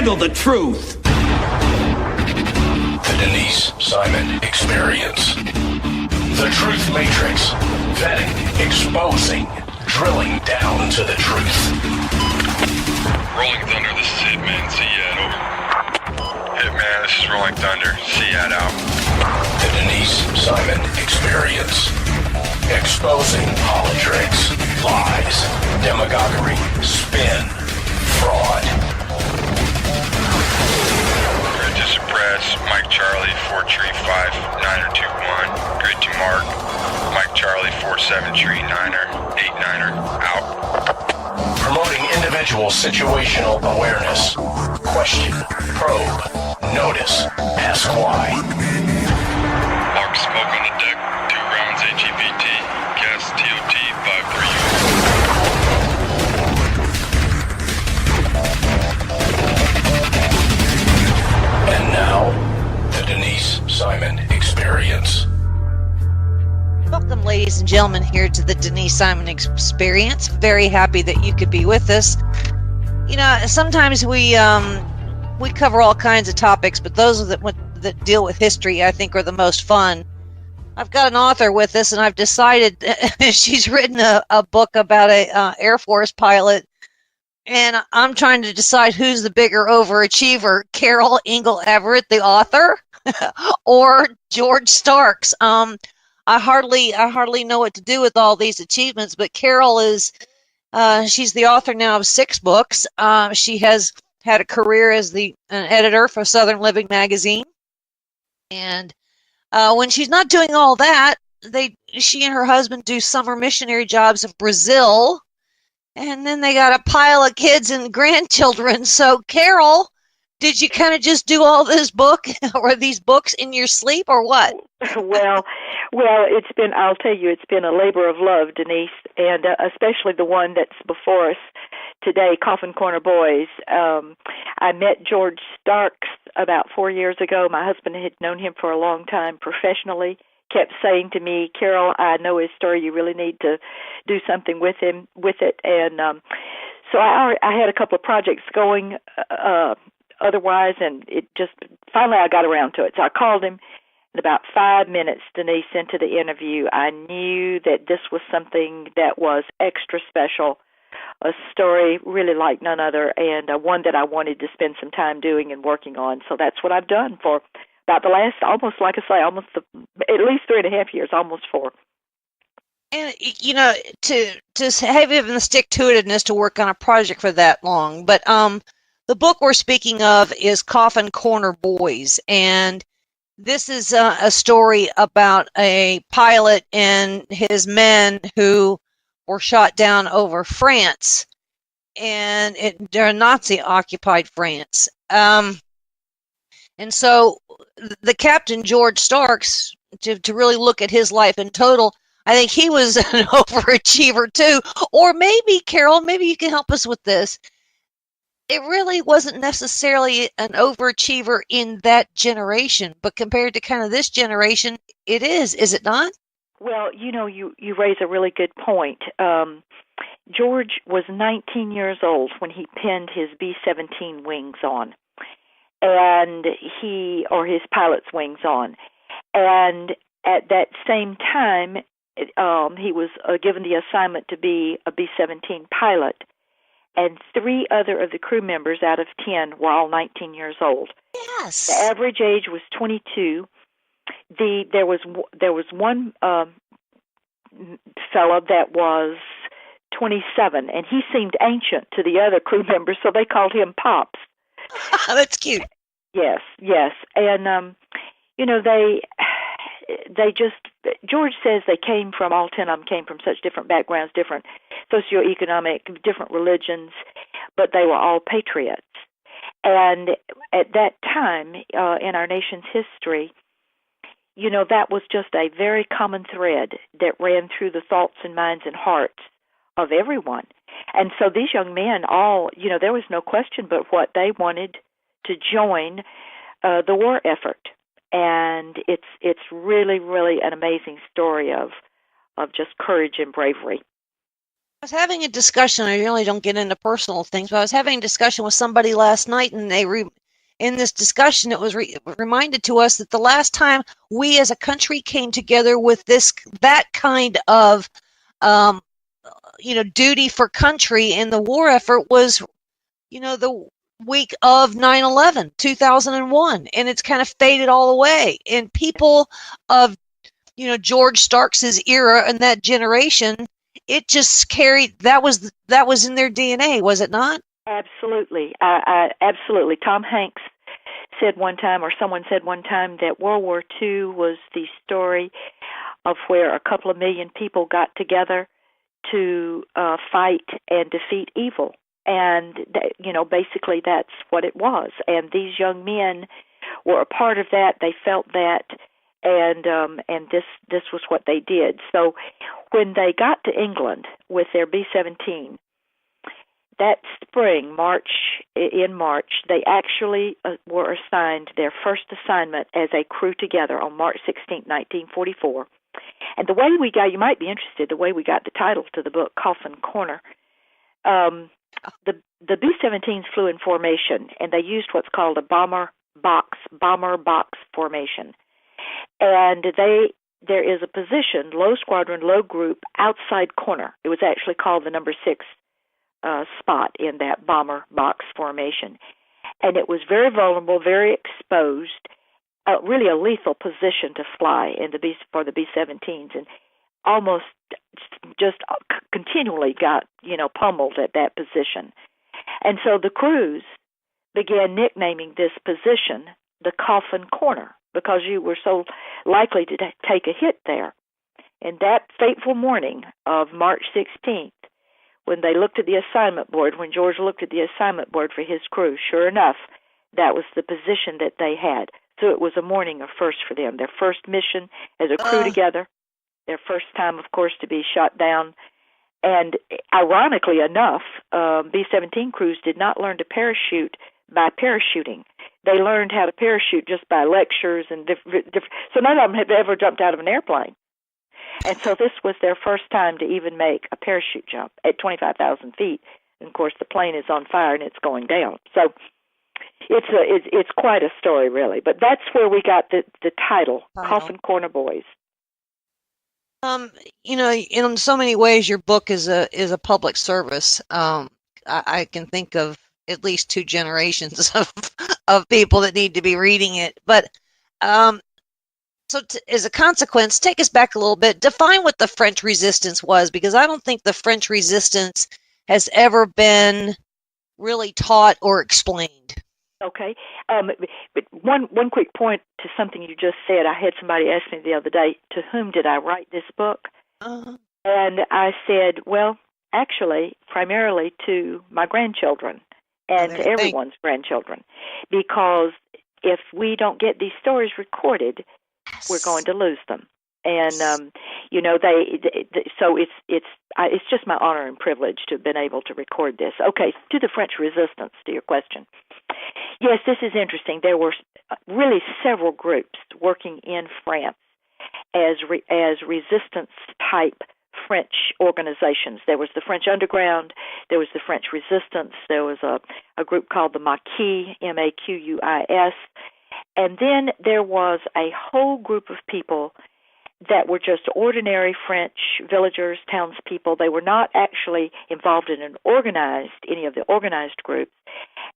handle the truth. The Denise Simon Experience. The Truth Matrix. Vetting, exposing, drilling down to the truth. Rolling Thunder, this is Hitman. Seat over. Hitman, this is Rolling Thunder. Seat out. The Denise Simon Experience. Exposing politics, lies, demagoguery, spin, fraud. Grid to suppress. Mike Charlie, 4 tree 5, 9er 2 1. Grid to mark. Mike Charlie, 4 7 tree 9er 8 9er out. Promoting individual situational awareness. Question, probe, notice, ask why. Mark smoke on the deck. 2 rounds HEPT. Gas TOT 5-3. And now, the Denise Simon Experience. Welcome, ladies and gentlemen, here to the Denise Simon Experience. Very happy that you could be with us. You know, sometimes we cover all kinds of topics, but those that deal with history, I think, are the most fun. I've got an author with us, and I've decided she's written a book about a Air Force pilot, and I'm trying to decide who's the bigger overachiever, Carole Engle Avriett, the author, or George Starks. I hardly know what to do with all these achievements, but Carole is, she's the author now of 6 books. She has had a career as an editor for Southern Living magazine. And when she's not doing all that, she and her husband do summer missionary jobs in Brazil. And then they got a pile of kids and grandchildren. So Carole, did you kind of just do all this book or these books in your sleep or what? Well, I'll tell you, it's been a labor of love, Denise, and especially the one that's before us today, Coffin Corner Boys. I met George Starks about 4 years ago. My husband had known him for a long time professionally, kept saying to me, Carole, I know his story. You really need to do something with it. And so I had a couple of projects going otherwise, and it just, finally I got around to it. So I called him. In about 5 minutes, Denise, into the interview, I knew that this was something that was extra special, a story really like none other, and one that I wanted to spend some time doing and working on. So that's what I've done for about the last, almost, like I say, at least 3.5 years, almost 4. And, you know, to have even the stick-to-itiveness to work on a project for that long. But the book we're speaking of is Coffin Corner Boys, and this is a story about a pilot and his men who were shot down over France, and they're Nazi-occupied France. And so the captain, George Starks, to really look at his life in total, I think he was an overachiever too. Or maybe, Carole, maybe you can help us with this. It really wasn't necessarily an overachiever in that generation, but compared to kind of this generation, it is it not? Well, you know, you raise a really good point. George was 19 years old when he pinned his B-17 wings on, or his pilot's wings on. And at that same time, he was given the assignment to be a B-17 pilot. And 3 other of the crew members out of 10 were all 19 years old. Yes. The average age was 22. There was one fellow that was 27, and he seemed ancient to the other crew members, so they called him Pops. That's cute. Yes. And you know, George says all 10 of them came from such different backgrounds, different socioeconomic, different religions, but they were all patriots. And at that time in our nation's history, you know, that was just a very common thread that ran through the thoughts and minds and hearts of everyone. And so these young men all, you know, there was no question but what they wanted to join the war effort. And it's really, really an amazing story of just courage and bravery. was having a discussion. I really don't get into personal things, but I was having a discussion with somebody last night, and in this discussion, it was reminded to us that the last time we as a country came together with that kind of, duty for country in the war effort was, the week of 9/11, 2001, and it's kind of faded all away. And people of, George Starks's era and that generation, it just carried, that was in their DNA, was it not? Absolutely. Absolutely. Tom Hanks said one time, or someone said one time, that World War II was the story of where a couple of million people got together to fight and defeat evil. And, basically that's what it was. And these young men were a part of that. They felt that, and this was what they did. So when they got to England with their B-17, that spring, in March, they actually were assigned their first assignment as a crew together on March 16, 1944. And the way we got, you might be interested, the way we got the title to the book, Coffin Corner, the B-17s flew in formation, and they used what's called a bomber box formation. And there is a position, low squadron, low group, outside corner. It was actually called the number 6 spot in that bomber box formation. And it was very vulnerable, very exposed, really a lethal position to fly for the B-17s, and almost just continually got, pummeled at that position. And so the crews began nicknaming this position the Coffin Corner, because you were so likely to take a hit there. And that fateful morning of March 16th, when they looked at the assignment board, when George looked at the assignment board for his crew, sure enough, that was the position that they had. So it was a morning of first for them, their first mission as a crew together, their first time, of course, to be shot down. And ironically enough, B-17 crews did not learn to parachute by parachuting. They learned how to parachute just by lectures and so none of them had ever jumped out of an airplane. And so this was their first time to even make a parachute jump at 25,000 feet. And of course, the plane is on fire and it's going down. So it's quite a story, really. But that's where we got the title, Coffin Corner Boys. In so many ways, your book is a public service. I can think of at least 2 generations of people that need to be reading it. But so as a consequence, take us back a little bit. Define what the French resistance was, because I don't think the French resistance has ever been really taught or explained. Okay. But one quick point to something you just said. I had somebody ask me the other day, to whom did I write this book? And I said, well, actually, primarily to my grandchildren and to everyone's grandchildren, because if we don't get these stories recorded, we're going to lose them. And so it's just my honor and privilege to have been able to record this. Okay, to the French resistance, to your question. Yes, this is interesting. There were really several groups working in France as resistance-type French organizations. There was the French Underground, there was the French Resistance, there was a group called the Maquis, M-A-Q-U-I-S, and then there was a whole group of people that were just ordinary French villagers, townspeople. They were not actually involved in any of the organized groups,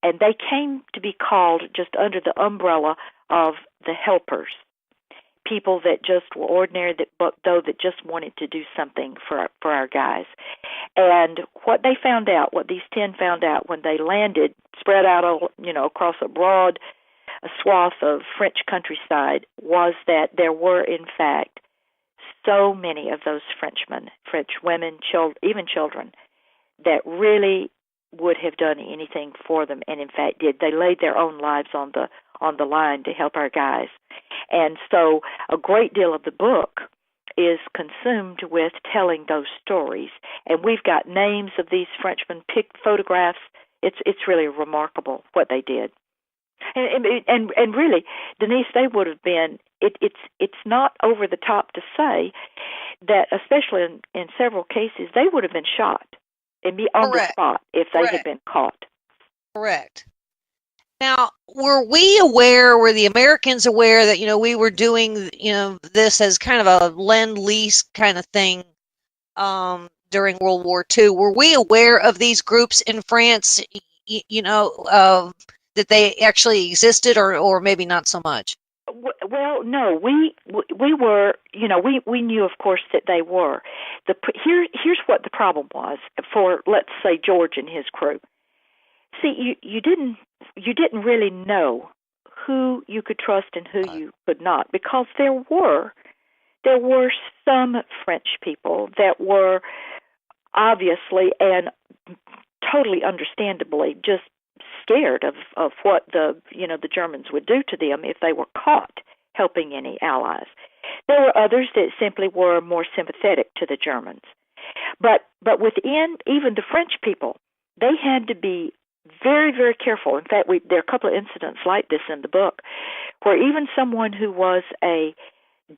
and they came to be called just under the umbrella of the helpers, people that just were ordinary, that just wanted to do something for our guys. And what they found out, what these 10 found out when they landed, spread out across a broad swath of French countryside, was that there were, in fact, so many of those Frenchmen, French women, even children, that really would have done anything for them, and in fact did. They laid their own lives on the line to help our guys. And so a great deal of the book is consumed with telling those stories. And we've got names of these Frenchmen, photographs. It's really remarkable what they did. And really, Denise, they would have been. It's not over the top to say that, especially in several cases, they would have been shot. and be on the Correct. spot if they had Correct. been caught. Correct. Now, were the Americans aware that, we were doing, this as kind of a lend-lease kind of thing during World War II? Were we aware of these groups in France, that they actually existed, or maybe not so much? Well, no, we were, we knew, of course, that they were. Here's what the problem was for, let's say, George and his crew. See, you didn't really know who you could trust and who you could not, because there were some French people that were obviously and totally understandably just scared of what the Germans would do to them if they were caught helping any allies. There were others that simply were more sympathetic to the Germans. But within even the French people, they had to be very, very careful. In fact, there are a couple of incidents like this in the book where even someone who was a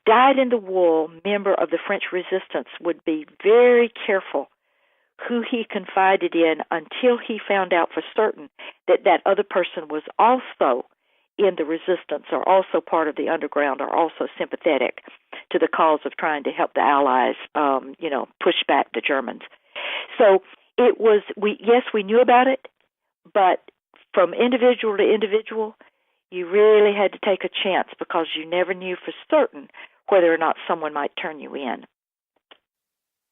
dyed-in-the-wool member of the French resistance would be very careful who he confided in until he found out for certain that that other person was also in the resistance or also part of the underground or also sympathetic to the cause of trying to help the Allies, push back the Germans. So it was, we knew about it, but from individual to individual, you really had to take a chance because you never knew for certain whether or not someone might turn you in.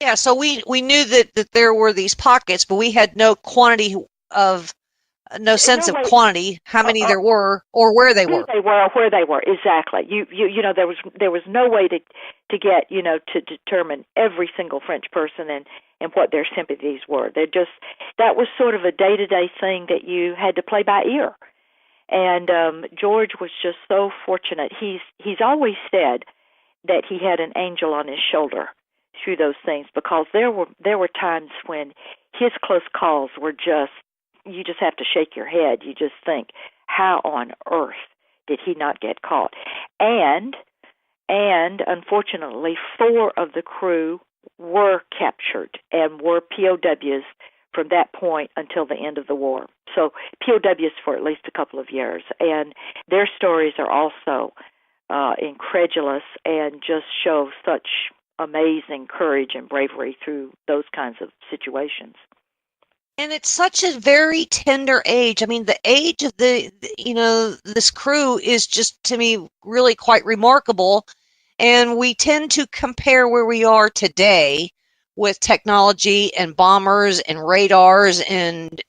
Yeah, so we knew that there were these pockets, but we had no sense of quantity, how many there were or where they were. Where they were, exactly. There was no way to get, to determine every single French person and what their sympathies were. That was sort of a day-to-day thing that you had to play by ear. And George was just so fortunate. He's always said that he had an angel on his shoulder through those things, because there were times when his close calls were just, you just have to shake your head. You just think, how on earth did he not get caught? And unfortunately, 4 of the crew were captured and were POWs from that point until the end of the war. So POWs for at least a couple of years. And their stories are also incredulous and just show such amazing courage and bravery through those kinds of situations. And it's such a very tender age. I mean, the age of this crew is just, to me, really quite remarkable. And we tend to compare where we are today with technology and bombers and radars and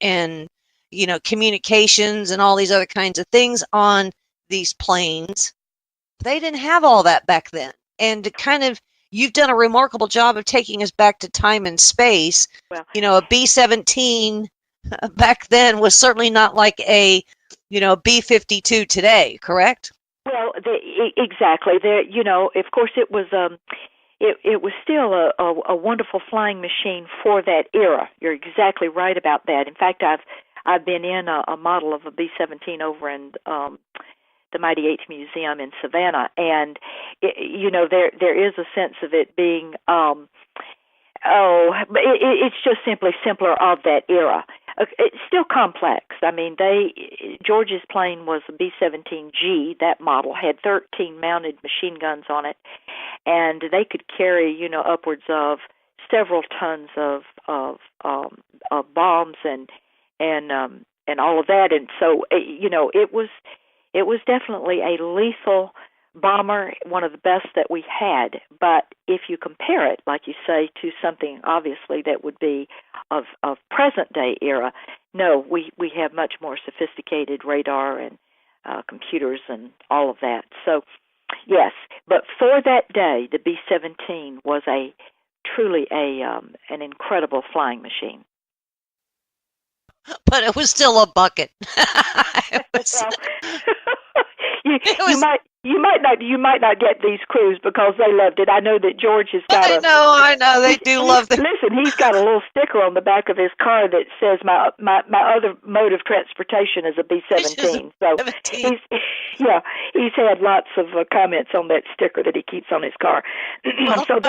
communications and all these other kinds of things on these planes. They didn't have all that back then. And you've done a remarkable job of taking us back to time and space. Well, a B-17 back then was certainly not like a B-52 today, correct? Well, exactly. Of course, it was it was still a wonderful flying machine for that era. You're exactly right about that. In fact, I've been in a model of a B-17 over in the Mighty Eighth Museum in Savannah, and there is a sense of it being it's just simply simpler of that era. It's still complex. I mean, George's plane was a B-17G. That model had 13 mounted machine guns on it, and they could carry upwards of several tons of bombs and all of that. And so it was definitely a lethal bomber, one of the best that we had. But if you compare it, like you say, to something obviously that would be of present day era, no, we have much more sophisticated radar and computers and all of that. So yes, but for that day, the B-17 was truly an incredible flying machine. But it was still a bucket. You might not get these crews because they loved it. I know that George has got I know they do love them. Listen, he's got a little sticker on the back of his car that says my other mode of transportation is a B-17. So he's had lots of comments on that sticker that he keeps on his car. Well, So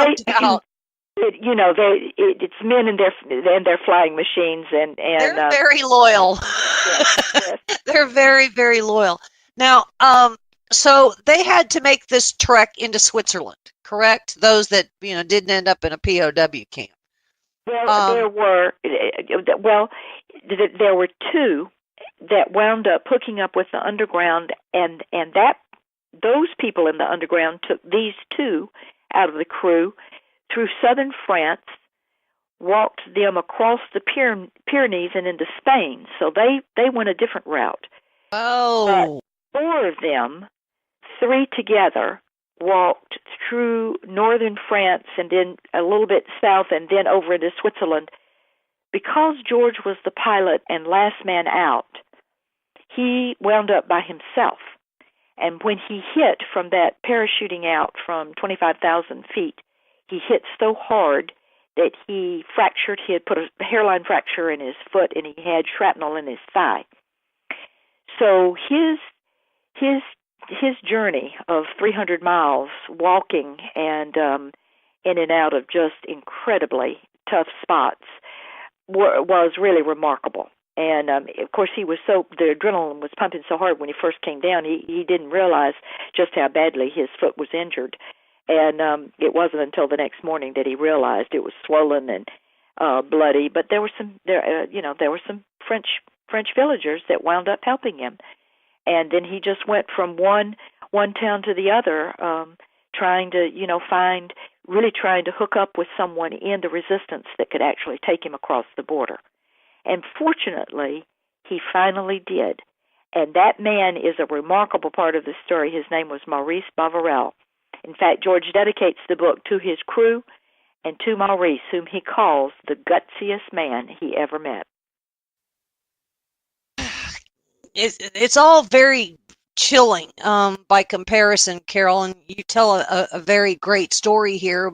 it's men and their flying machines, and they're very loyal. yes. They're very, very loyal. Now, so they had to make this trek into Switzerland, correct? Those that didn't end up in a POW camp. Well, there were two that wound up hooking up with the underground, and those people in the underground took these two out of the crew through southern France, walked them across the Pyrenees and into Spain. So they went a different route. Oh. But four of them, three together, walked through northern France and then a little bit south and then over into Switzerland. Because George was the pilot and last man out, he wound up by himself. And when he hit from that parachuting out from 25,000 feet, he hit so hard that he had put a hairline fracture in his foot, and he had shrapnel in his thigh. So his journey of 300 miles walking and in and out of just incredibly tough spots was really remarkable. And of course, the adrenaline was pumping so hard when he first came down. He didn't realize just how badly his foot was injured, and it wasn't until the next morning that he realized it was swollen and bloody. But there were some French villagers that wound up helping him, and then he just went from one town to the other, trying to hook up with someone in the resistance that could actually take him across the border. And fortunately, he finally did. And that man is a remarkable part of the story. His name was Maurice Bavarel. In fact, George dedicates the book to his crew and to Maurice, whom he calls the gutsiest man he ever met. It's all very chilling by comparison, Carole, and you tell a very great story here.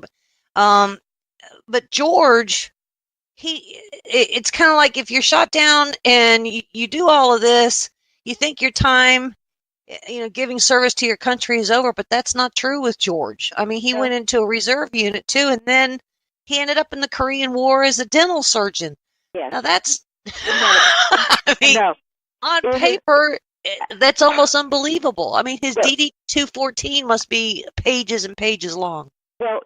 But George, it's kind of like if you're shot down and you do all of this, you think your time, giving service to your country is over, but that's not true with George. I mean, he went into a reserve unit too, and then he ended up in the Korean War as a dental surgeon. Yes. Now that's, on paper, that's almost unbelievable. I mean, his DD-214 must be pages and pages long. Well,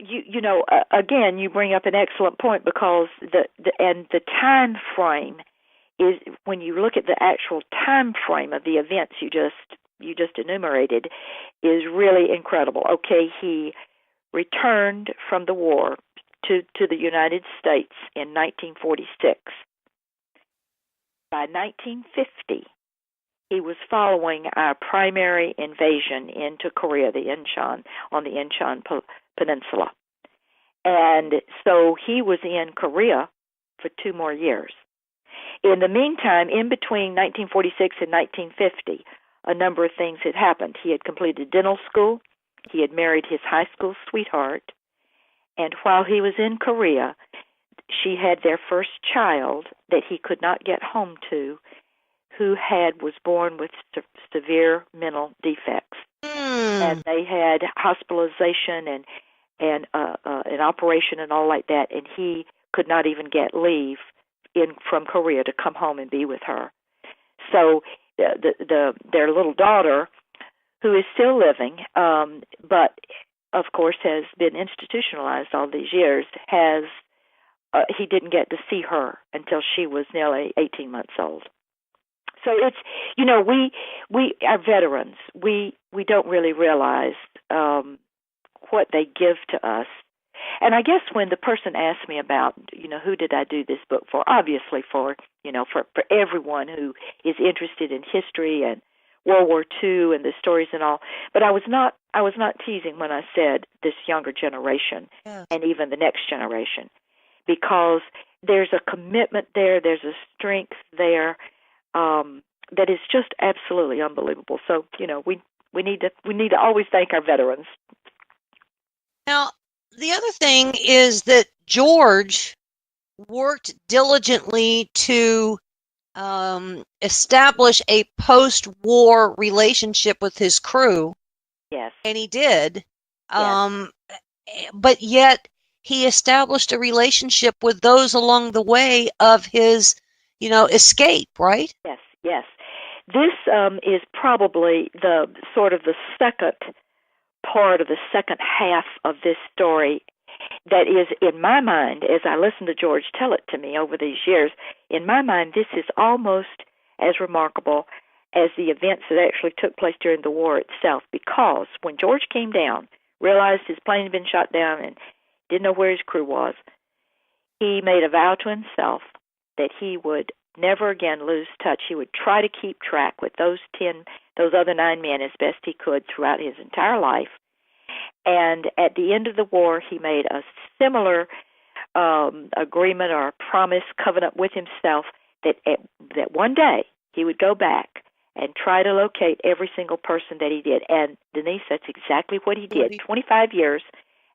again, you bring up an excellent point, because the time frame is, when you look at the actual time frame of the events you just enumerated, is really incredible. Okay, he returned from the war to the United States in 1946. By 1950, he was following our primary invasion into Korea, on the Incheon Peninsula. And so he was in Korea for 2 more years. In the meantime, in between 1946 and 1950, a number of things had happened. He had completed dental school. He had married his high school sweetheart. And while he was in Korea, she had their first child that he could not get home to, who was born with severe mental defects. And they had hospitalization and an operation and all like that, and he could not even get leave from Korea to come home and be with her. So their little daughter, who is still living, but of course has been institutionalized all these years, he didn't get to see her until she was nearly 18 months old. So it's, we are veterans. We don't really realize what they give to us. And I guess when the person asked me about, who did I do this book for, obviously for everyone who is interested in history and World War II and the stories and all. But I was not teasing when I said this younger generation and even the next generation, because there's a commitment there, there's a strength there that is just absolutely unbelievable. So we need to always thank our veterans. Now, the other thing is that George worked diligently to establish a post-war relationship with his crew. Yes. And he did. Yes. But yet he established a relationship with those along the way of his, escape, right? Yes, yes. This is probably the sort of the second part of the second half of this story that is, in my mind, as I listen to George tell it to me over these years, in my mind, this is almost as remarkable as the events that actually took place during the war itself, because when George came down, realized his plane had been shot down and didn't know where his crew was, he made a vow to himself that he would never again lose touch. He would try to keep track with those other 9 men as best he could throughout his entire life. And at the end of the war, he made a similar agreement or promise, covenant with himself that one day he would go back and try to locate every single person that he did. And Denise, that's exactly what he did. 25 years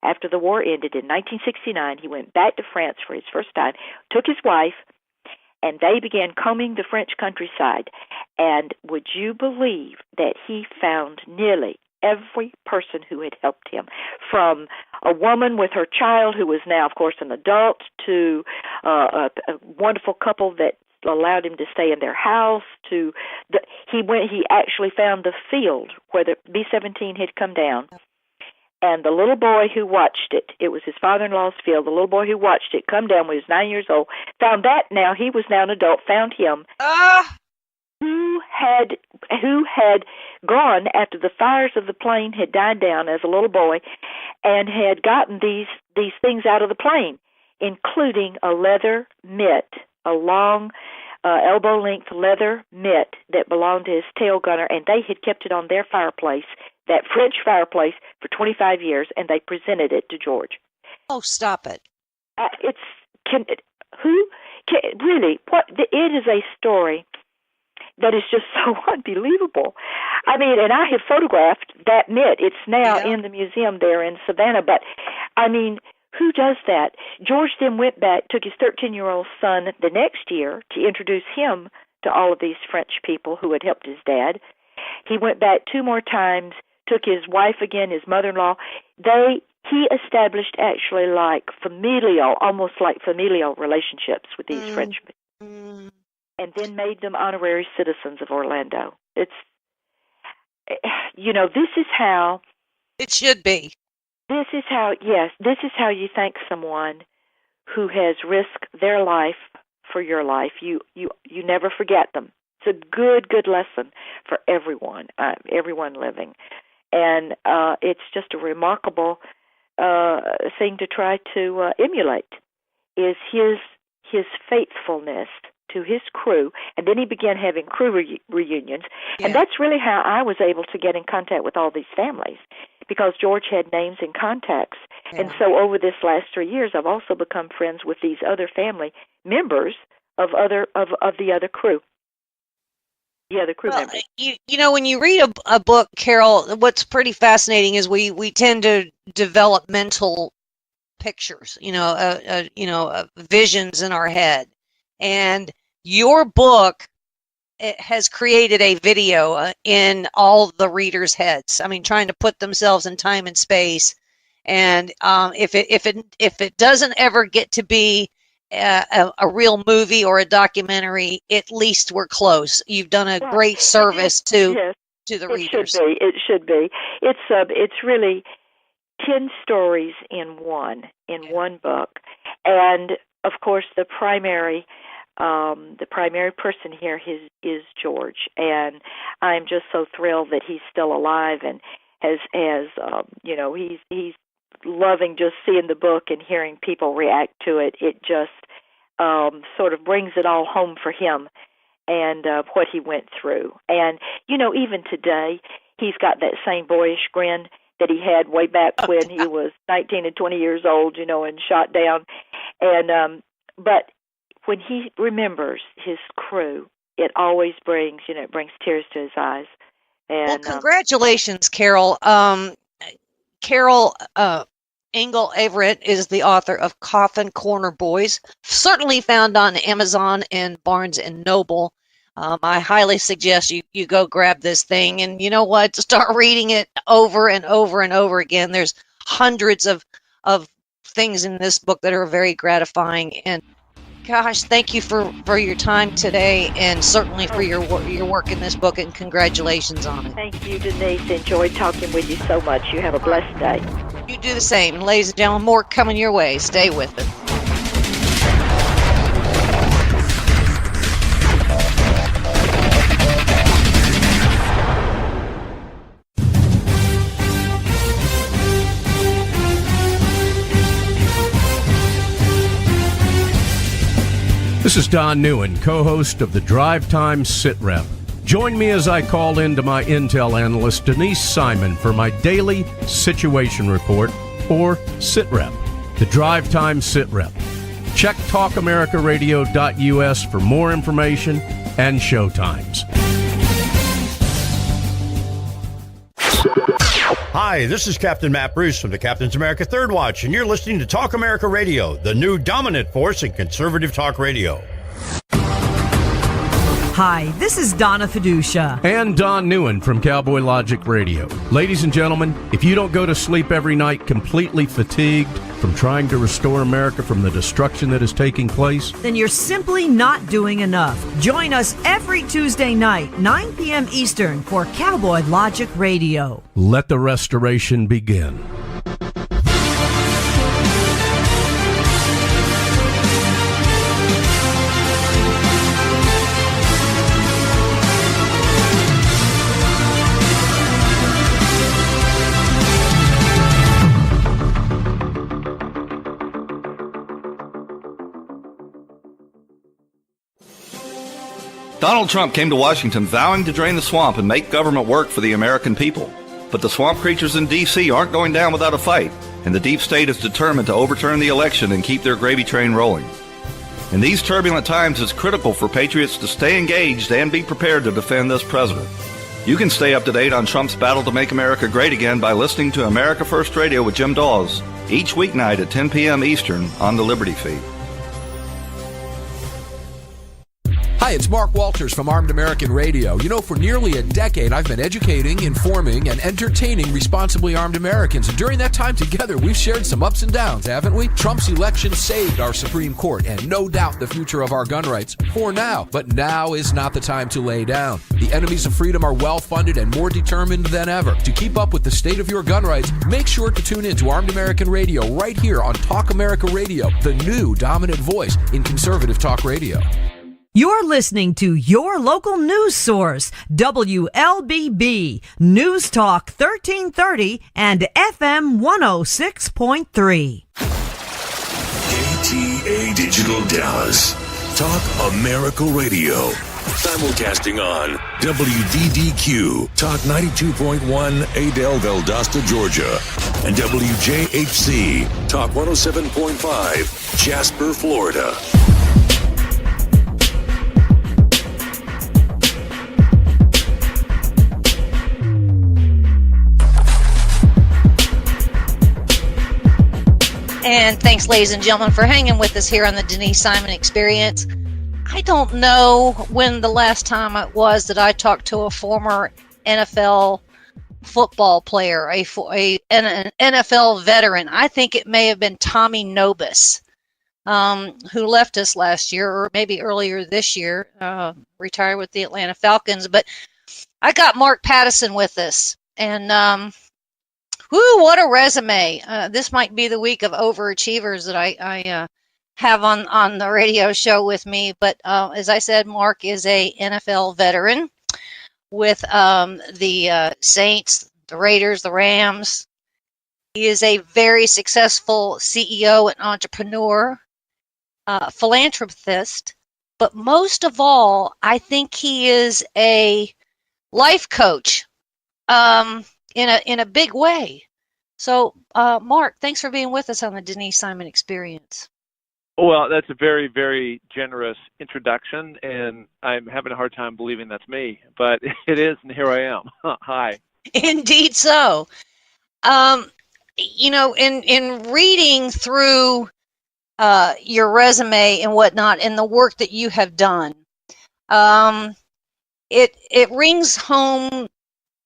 after the war ended, in 1969, he went back to France for his first time, took his wife, and they began combing the French countryside. And would you believe that he found nearly every person who had helped him, from a woman with her child who was now, of course, an adult, to a wonderful couple that allowed him to stay in their house. He actually found the field where the B-17 had come down, and the little boy who watched it, it was his father-in-law's field, the little boy who watched it come down when he was 9 years old, found that now, he was now an adult, found him, who had gone after the fires of the plane had died down as a little boy and had gotten these things out of the plane, including a leather mitt, a long elbow-length leather mitt that belonged to his tail gunner, and they had kept it on their fireplace, that French fireplace, for 25 years, and they presented it to George. Oh, stop it. It is a story that is just so unbelievable. I mean, and I have photographed that mitt. It's now in the museum there in Savannah, but, I mean, who does that? George then went back, took his 13-year-old son the next year to introduce him to all of these French people who had helped his dad. He went back 2 more times, took his wife again, his mother-in-law. He established actually almost like familial relationships with these Frenchmen, and then made them honorary citizens of Orlando. This is how it should be. This is how you thank someone who has risked their life for your life. You never forget them. It's a good lesson for everyone living. And it's just a remarkable thing to try to emulate, is his faithfulness to his crew. And then he began having crew reunions. Yeah. And that's really how I was able to get in contact with all these families, because George had names and contacts. Yeah. And so over this last 3 years, I've also become friends with these other family members of the other crew. Yeah, the crew members. When you read a book, Carole, what's pretty fascinating is we tend to develop mental pictures, visions in our head. And your book, it has created a video in all the readers' heads. I mean, trying to put themselves in time and space. And if it doesn't ever get to be a real movie or a documentary, at least we're close. You've done a great service to the readers. It should be. It's really 10 stories in one book, and of course the primary person here is George, and I'm just so thrilled that he's still alive and has he's loving just seeing the book and hearing people react to it. It just sort of brings it all home for him and what he went through. And, even today, he's got that same boyish grin that he had way back when he was 19 and 20 years old, and shot down. And but when he remembers his crew, it always brings tears to his eyes. And, well, congratulations, Carole. Carole Engle Avriett is the author of Coffin Corner Boys, certainly found on Amazon and Barnes & Noble. I highly suggest you go grab this thing, and you know what? Start reading it over and over and over again. There's hundreds of things in this book that are very gratifying. And gosh, thank you for your time today, and certainly for your work in this book, and congratulations on it. Thank you, Denise. Enjoyed talking with you so much. You have a blessed day. You do the same. Ladies and gentlemen, more coming your way. Stay with it. This is Don Newen, co-host of the Drive Time Sit Rep. Join me as I call in to my Intel analyst, Denise Simon, for my daily situation report, or Sit Rep, the Drive Time Sit Rep. Check talkamericaradio.us for more information and show times. Hi, this is Captain Matt Bruce from the Captain's America Third Watch, and you're listening to Talk America Radio, the new dominant force in conservative talk radio. Hi, this is Donna Fiducia. And Don Newen from Cowboy Logic Radio. Ladies and gentlemen, if you don't go to sleep every night completely fatigued from trying to restore America from the destruction that is taking place, Then you're simply not doing enough. Join us every Tuesday night, 9 p.m. Eastern, for Cowboy Logic Radio. let the restoration begin. Donald Trump came to Washington vowing to drain the swamp and make government work for the American people. But the swamp creatures in D.C. aren't going down without a fight, and the deep state is determined to overturn the election and keep their gravy train rolling. In these turbulent times, it's critical for patriots to stay engaged and be prepared to defend this president. You can stay up to date on Trump's battle to make America great again by listening to America First Radio with Jim Dawes each weeknight at 10 p.m. Eastern on the Liberty Feed. Hi, it's Mark Walters from Armed American Radio. You know, for nearly a decade, I've been educating, informing, and entertaining responsibly armed Americans. And during that time together, we've shared some ups and downs, haven't we? Trump's election saved our Supreme Court and no doubt the future of our gun rights for now. But now is not the time to lay down. The enemies of freedom are well-funded and more determined than ever. To keep up with the state of your gun rights, make sure to tune in to Armed American Radio right here on Talk America Radio, the new dominant voice in conservative talk radio. You're listening to your local news source, WLBB, News Talk 1330 and FM 106.3. KTA Digital Dallas. Talk America Radio. Simulcasting on WDDQ, Talk 92.1, Adel, Valdosta, Georgia. And WJHC, Talk 107.5, Jasper, Florida. And thanks, ladies and gentlemen, for hanging with us here on the Denise Simon Experience. I don't know when the last time it was that I talked to a former NFL football player, an NFL veteran. I think it may have been Tommy Nobis, who left us last year, or maybe earlier this year, retired with the Atlanta Falcons. But I got Mark Pattison with us, and whoo, what a resume. This might be the week of overachievers that I have on the radio show with me. But as I said, Mark is a NFL veteran with the Saints, the Raiders, the Rams. He is a very successful CEO and entrepreneur, philanthropist. But most of all, I think he is a life coach. In a big way. So, Mark, thanks for being with us on the Denise Simon Experience. Well, that's a very, very generous introduction, and I'm having a hard time believing that's me, but it is, and here I am. Hi. Indeed so. You know, in reading through your resume and whatnot, and the work that you have done, it rings home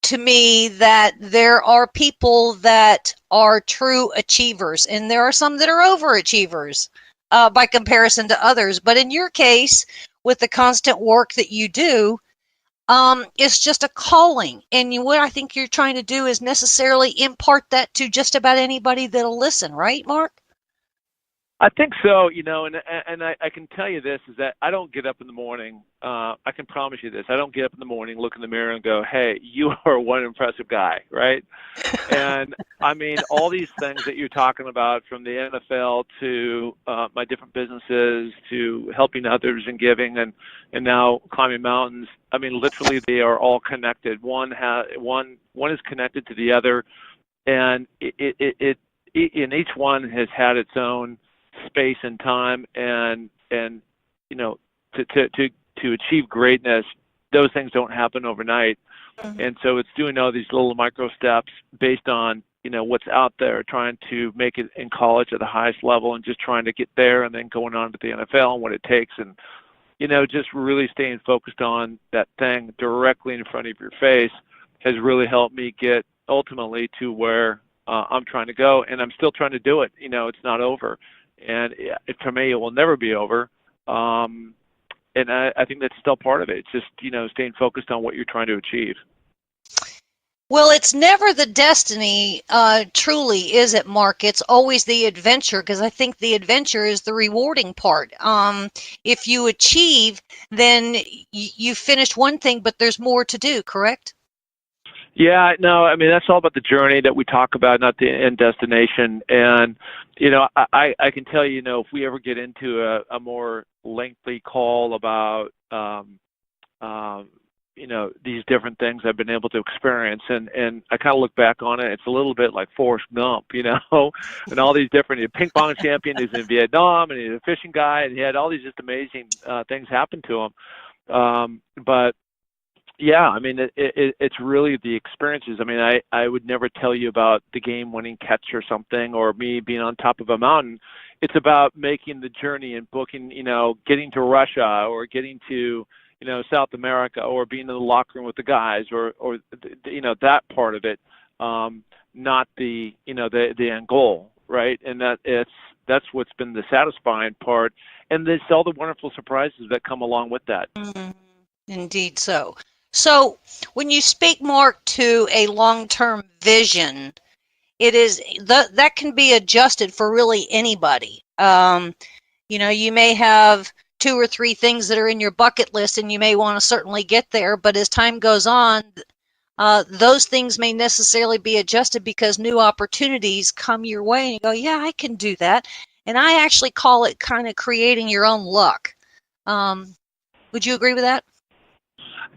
to me that there are people that are true achievers, and there are some that are overachievers by comparison to others. But in your case, with the constant work that you do, it's just a calling. And what I think you're trying to do is necessarily impart that to just about anybody that'll listen, right, Mark? I think so, and I can tell you this, is that I don't get up in the morning. I can promise you this. I don't get up in the morning, look in the mirror and go, hey, you are one impressive guy, right? And I mean, all these things that you're talking about, from the NFL to my different businesses to helping others and giving and now climbing mountains. I mean, literally they are all connected. One is connected to the other, and and each one has had its own space and time, and to achieve greatness, those things don't happen overnight. And so it's doing all these little micro steps based on what's out there, trying to make it in college at the highest level and just trying to get there, and then going on to the NFL and what it takes, and just really staying focused on that thing directly in front of your face has really helped me get ultimately to where I'm trying to go, and I'm still trying to do it. It's not over. And for me, it will never be over. And I think that's still part of it. It's just, staying focused on what you're trying to achieve. Well, it's never the destiny, truly, is it, Mark? It's always the adventure, because I think the adventure is the rewarding part. If you achieve, then you finished one thing, but there's more to do, correct? Yeah, no, I mean, that's all about the journey that we talk about, not the end destination. And, I can tell you, if we ever get into a more lengthy call about, these different things I've been able to experience, and I kind of look back on it, it's a little bit like Forrest Gump, and all these different, ping pong champion, he's in Vietnam, and he's a fishing guy, and he had all these just amazing things happen to him. But yeah, I mean, it's really the experiences. I mean, I would never tell you about the game-winning catch or something, or me being on top of a mountain. It's about making the journey and booking, getting to Russia, or getting to, South America, or being in the locker room with the guys, or that part of it, not the, the end goal, right? And that's what's been the satisfying part, and there's all the wonderful surprises that come along with that. Mm-hmm. Indeed so. So when you speak, Mark, to a long-term vision, it is that can be adjusted for really anybody. You may have 2 or 3 things that are in your bucket list, and you may want to certainly get there, but as time goes on, those things may necessarily be adjusted because new opportunities come your way, and you go, yeah, I can do that. And I actually call it kind of creating your own luck. Would you agree with that?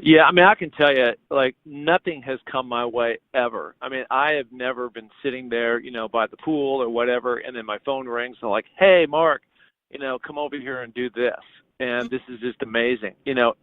Yeah, I mean, I can tell you, like, nothing has come my way ever. I mean, I have never been sitting there, by the pool or whatever, and then my phone rings and like, hey, Mark, come over here and do this. And this is just amazing.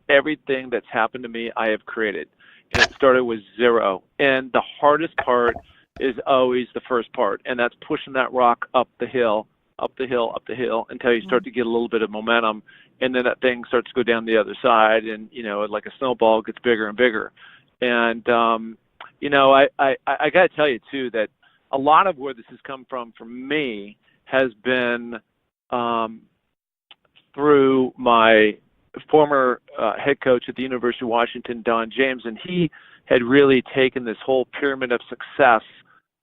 Everything that's happened to me, I have created. And it started with 0. And the hardest part is always the first part, and that's pushing that rock up the hill, until you start to get a little bit of momentum, and then that thing starts to go down the other side, and like a snowball, gets bigger and bigger. And I got to tell you too that a lot of where this has come from for me has been through my former head coach at the University of Washington, Don James, and he had really taken this whole pyramid of success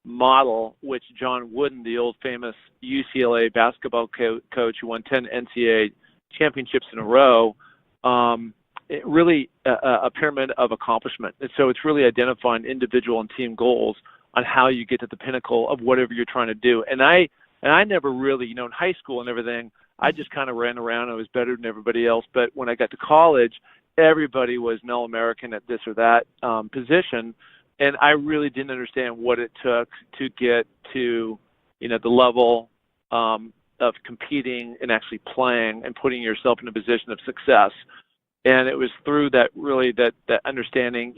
model, which John Wooden, the old famous UCLA basketball coach who won 10 NCAA championships in a row, it really a pyramid of accomplishment. And so it's really identifying individual and team goals on how you get to the pinnacle of whatever you're trying to do. And I never really, in high school and everything, I just kind of ran around. I was better than everybody else. But when I got to college, everybody was an All-American at this or that position. And I really didn't understand what it took to get to, the level of competing and actually playing and putting yourself in a position of success. And it was through that understanding,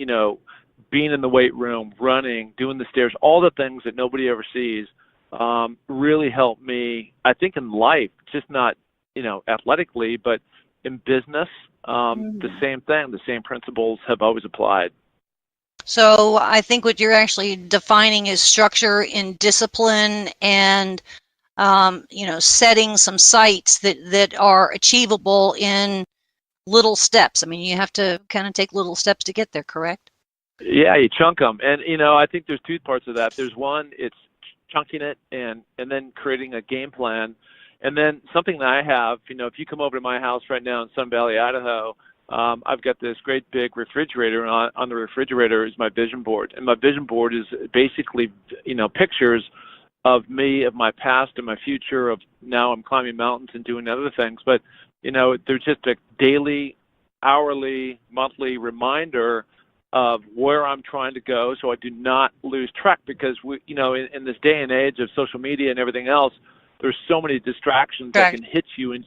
being in the weight room, running, doing the stairs, all the things that nobody ever sees, really helped me, I think, in life, just not, athletically, but in business, the same thing, the same principles have always applied. So I think what you're actually defining is structure in discipline and, setting some sights that are achievable in little steps. I mean, you have to kind of take little steps to get there, correct? Yeah, you chunk them. And, I think there's two parts of that. There's one, it's chunking it and then creating a game plan. And then something that I have, if you come over to my house right now in Sun Valley, Idaho, I've got this great big refrigerator, and on the refrigerator is my vision board. And my vision board is basically, pictures of me, of my past and my future, of now I'm climbing mountains and doing other things. But, they're just a daily, hourly, monthly reminder of where I'm trying to go, so I do not lose track, because in this day and age of social media and everything else, there's so many distractions that can hit you in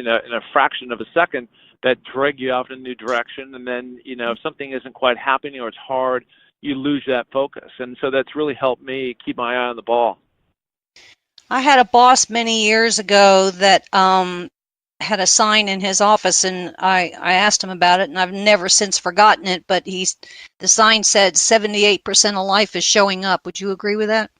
a fraction of a second that drag you off in a new direction. And then, if something isn't quite happening or it's hard, you lose that focus. And so that's really helped me keep my eye on the ball. I had a boss many years ago that had a sign in his office, and I asked him about it, and I've never since forgotten it, but the sign said 78% of life is showing up. Would you agree with that?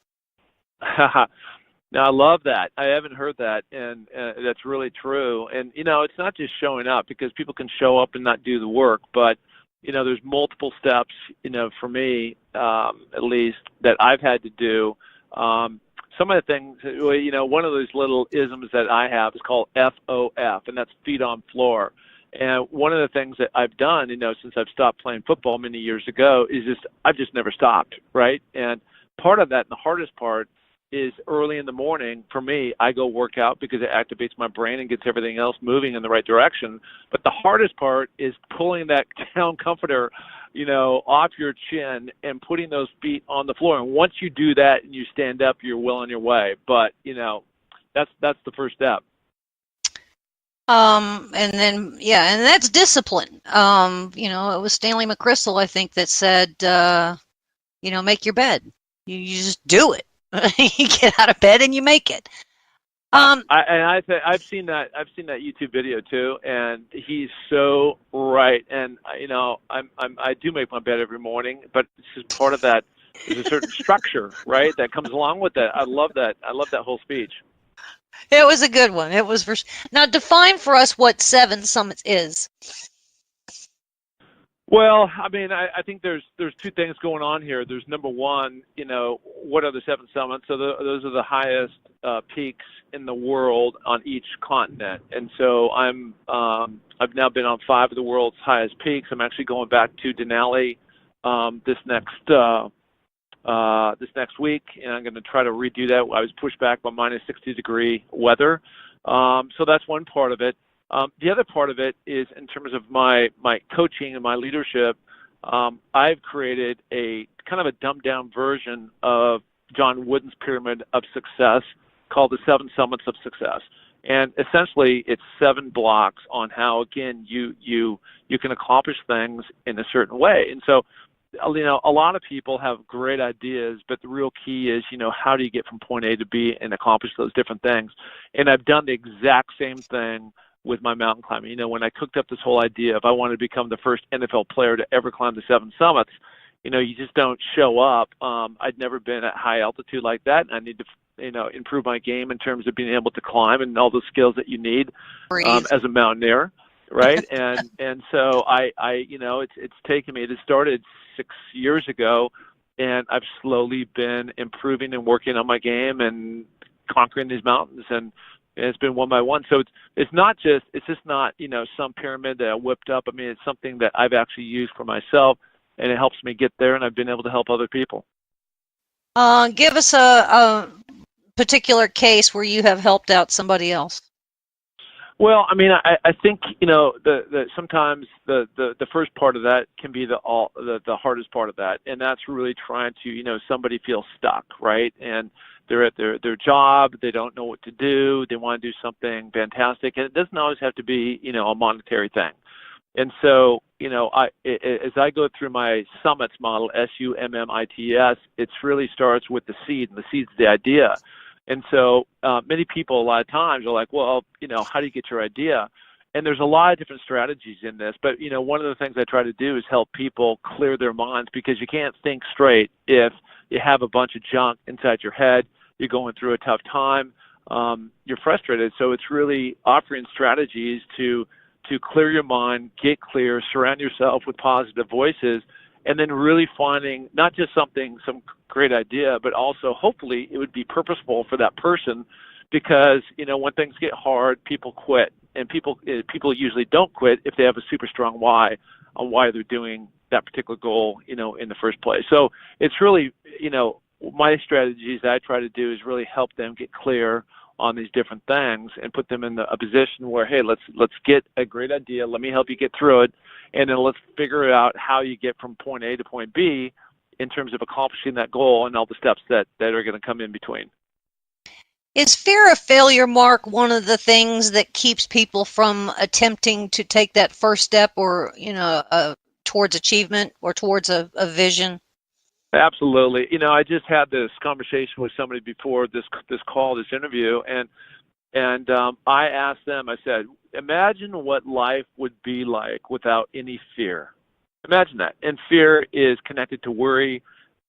Now, I love that. I haven't heard that, and that's really true. And, it's not just showing up, because people can show up and not do the work, but, there's multiple steps, for me, at least, that I've had to do. Some of the things, one of those little isms that I have is called FOF, and that's feet on floor. And one of the things that I've done, since I've stopped playing football many years ago, is I've just never stopped, right? And part of that, and the hardest part, is early in the morning. For me, I go work out because it activates my brain and gets everything else moving in the right direction. But the hardest part is pulling that down comforter, off your chin and putting those feet on the floor. And once you do that and you stand up, you're well on your way. But, that's the first step. And that's discipline. It was Stanley McChrystal, I think, that said, make your bed. You just do it. You get out of bed and you make it. I've seen that YouTube video too, and he's so right. And I do make my bed every morning, but this is part of that. There's a certain structure, right, that comes along with that. I love that. I love that whole speech. It was a good one. It was now define for us what Seven Summits is. Well, I mean, I think there's two things going on here. There's number one, what are the 7 summits? So those are the highest peaks in the world on each continent. And so I've now been on 5 of the world's highest peaks. I'm actually going back to Denali this next week, and I'm going to try to redo that. I was pushed back by minus 60-degree weather. So that's one part of it. The other part of it is in terms of my coaching and my leadership. I've created a kind of a dumbed-down version of John Wooden's pyramid of success called the 7 Summits of Success. And essentially, it's 7 blocks on how, again, you can accomplish things in a certain way. And so, a lot of people have great ideas, but the real key is, how do you get from point A to B and accomplish those different things? And I've done the exact same thing with my mountain climbing. When I cooked up this whole idea, if I wanted to become the first NFL player to ever climb the 7 summits, you just don't show up. I'd never been at high altitude like that. I need to, improve my game in terms of being able to climb and all the skills that you need as a mountaineer, right? and so it's taken me. It started 6 years ago, and I've slowly been improving and working on my game and conquering these mountains, and it's been one by one. So it's just not some pyramid that I whipped up. I mean, it's something that I've actually used for myself, and it helps me get there, and I've been able to help other people. Give us a particular case where you have helped out somebody else. Well, I mean, I think sometimes the first part of that can be the hardest part of that, and that's really trying to somebody feels stuck, right? And they're at their job, they don't know what to do, they want to do something fantastic, and it doesn't always have to be a monetary thing. And so as I go through my summits model, SUMMITS, it really starts with the seed, and the seed's the idea. And so many people a lot of times are like, well, how do you get your idea? And there's a lot of different strategies in this, but one of the things I try to do is help people clear their minds, because you can't think straight if you have a bunch of junk inside your head. You're going through a tough time. You're frustrated. So it's really offering strategies to clear your mind, get clear, surround yourself with positive voices, and then really finding not just some great idea, but also hopefully it would be purposeful for that person, because when things get hard, people quit. And people usually don't quit if they have a super strong why on why they're doing that particular goal, in the first place. So it's really, my strategies that I try to do is really help them get clear on these different things and put them in a position where, hey, let's get a great idea. Let me help you get through it, and then let's figure out how you get from point A to point B in terms of accomplishing that goal and all the steps that are going to come in between. Is fear of failure, Mark, one of the things that keeps people from attempting to take that first step, or towards achievement or towards a vision? Absolutely. I just had this conversation with somebody before this interview, and I asked them. I said, imagine what life would be like without any fear. Imagine that. And fear is connected to worry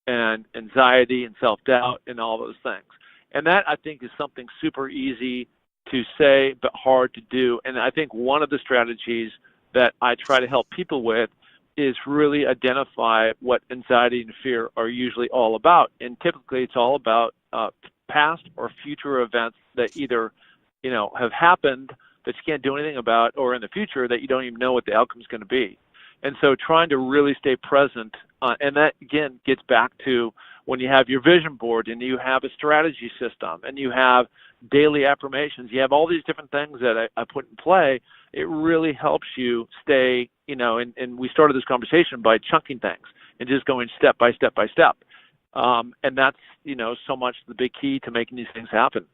and anxiety and self-doubt and all those things. And that, I think, is something super easy to say but hard to do. And I think one of the strategies that I try to help people with is really identify what anxiety and fear are usually all about. And typically it's all about past or future events that either, have happened that you can't do anything about, or in the future that you don't even know what the outcome is going to be. And so trying to really stay present, and that, again, gets back to when you have your vision board and you have a strategy system and you have daily affirmations, you have all these different things that I put in play, it really helps you stay, and we started this conversation by chunking things and just going step by step by step. And that's, so much the big key to making these things happen.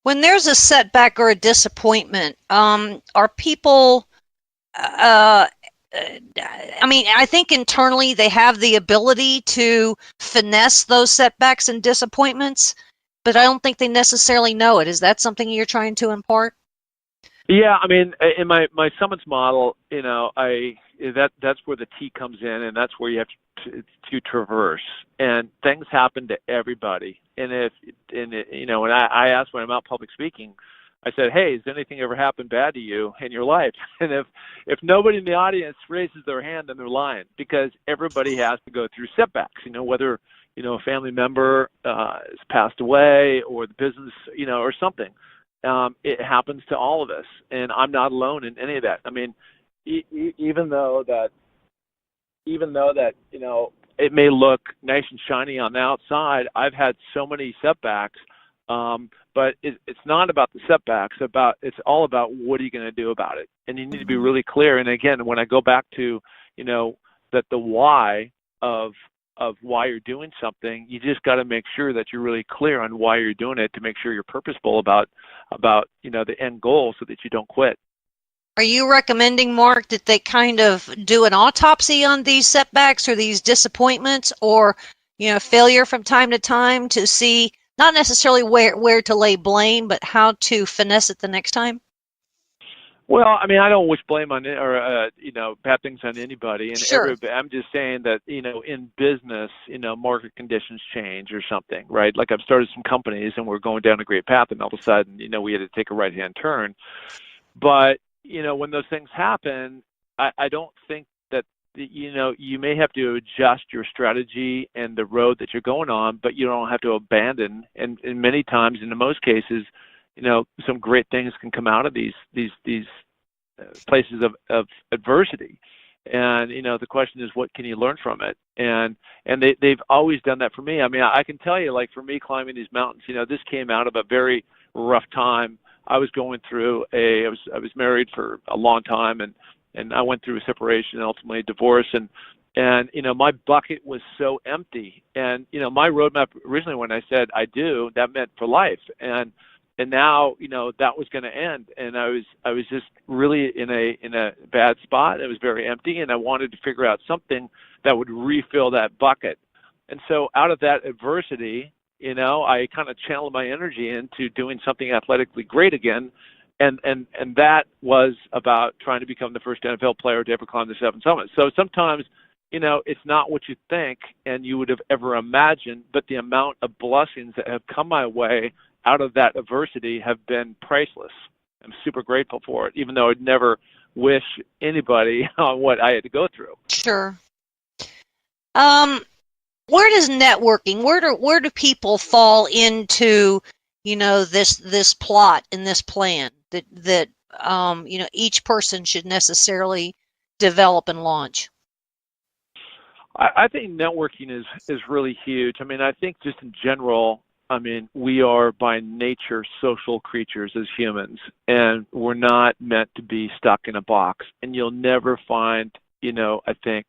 When there's a setback or a disappointment, are people, I think internally they have the ability to finesse those setbacks and disappointments, but I don't think they necessarily know it. Is that something you're trying to impart? Yeah, in my summits model, that's where the T comes in, and that's where you have to traverse. And things happen to everybody. And when I ask when I'm out public speaking, I said, hey, has anything ever happened bad to you in your life? And if nobody in the audience raises their hand, then they're lying, because everybody has to go through setbacks, whether, a family member has passed away, or the business, or something. It happens to all of us, and I'm not alone in any of that. Even though that, it may look nice and shiny on the outside, I've had so many setbacks. But it's not about the setbacks. It's all about what are you going to do about it, and you need to be really clear. And again, when I go back to that the why of why you're doing something, you just got to make sure that you're really clear on why you're doing it, to make sure you're purposeful about the end goal, so that you don't quit. Are you recommending, Mark, that they kind of do an autopsy on these setbacks or these disappointments, or failure from time to time, to see not necessarily where to lay blame, but how to finesse it the next time? Well, I don't wish blame on bad things on anybody, and sure. I'm just saying that in business, market conditions change or something, right? Like I've started some companies and we're going down a great path, and all of a sudden, we had to take a right-hand turn. But when those things happen, I don't think that you may have to adjust your strategy and the road that you're going on, but you don't have to abandon. And many times, in most cases, some great things can come out of these places of adversity. And the question is, what can you learn from it? And they've always done that for me. I can tell you, like for me, climbing these mountains, this came out of a very rough time. I was going through I was married for a long time, and I went through a separation and ultimately a divorce, and my bucket was so empty. And my roadmap originally, when I said I do, that meant for life, and now that was going to end, and I was just really in a bad spot. It was very empty, and I wanted to figure out something that would refill that bucket. And so out of that adversity, I kind of channeled my energy into doing something athletically great again. and that was about trying to become the first NFL player to ever climb the seven summits. So sometimes, it's not what you think and you would have ever imagined, but the amount of blessings that have come my way out of that adversity have been priceless. I'm super grateful for it, even though I'd never wish anybody on what I had to go through. Sure. Where does networking, where do people fall into, this plot and this plan that each person should necessarily develop and launch? I think networking is really huge. I mean, I think just in general, we are by nature social creatures as humans, and we're not meant to be stuck in a box. And you'll never find, I think,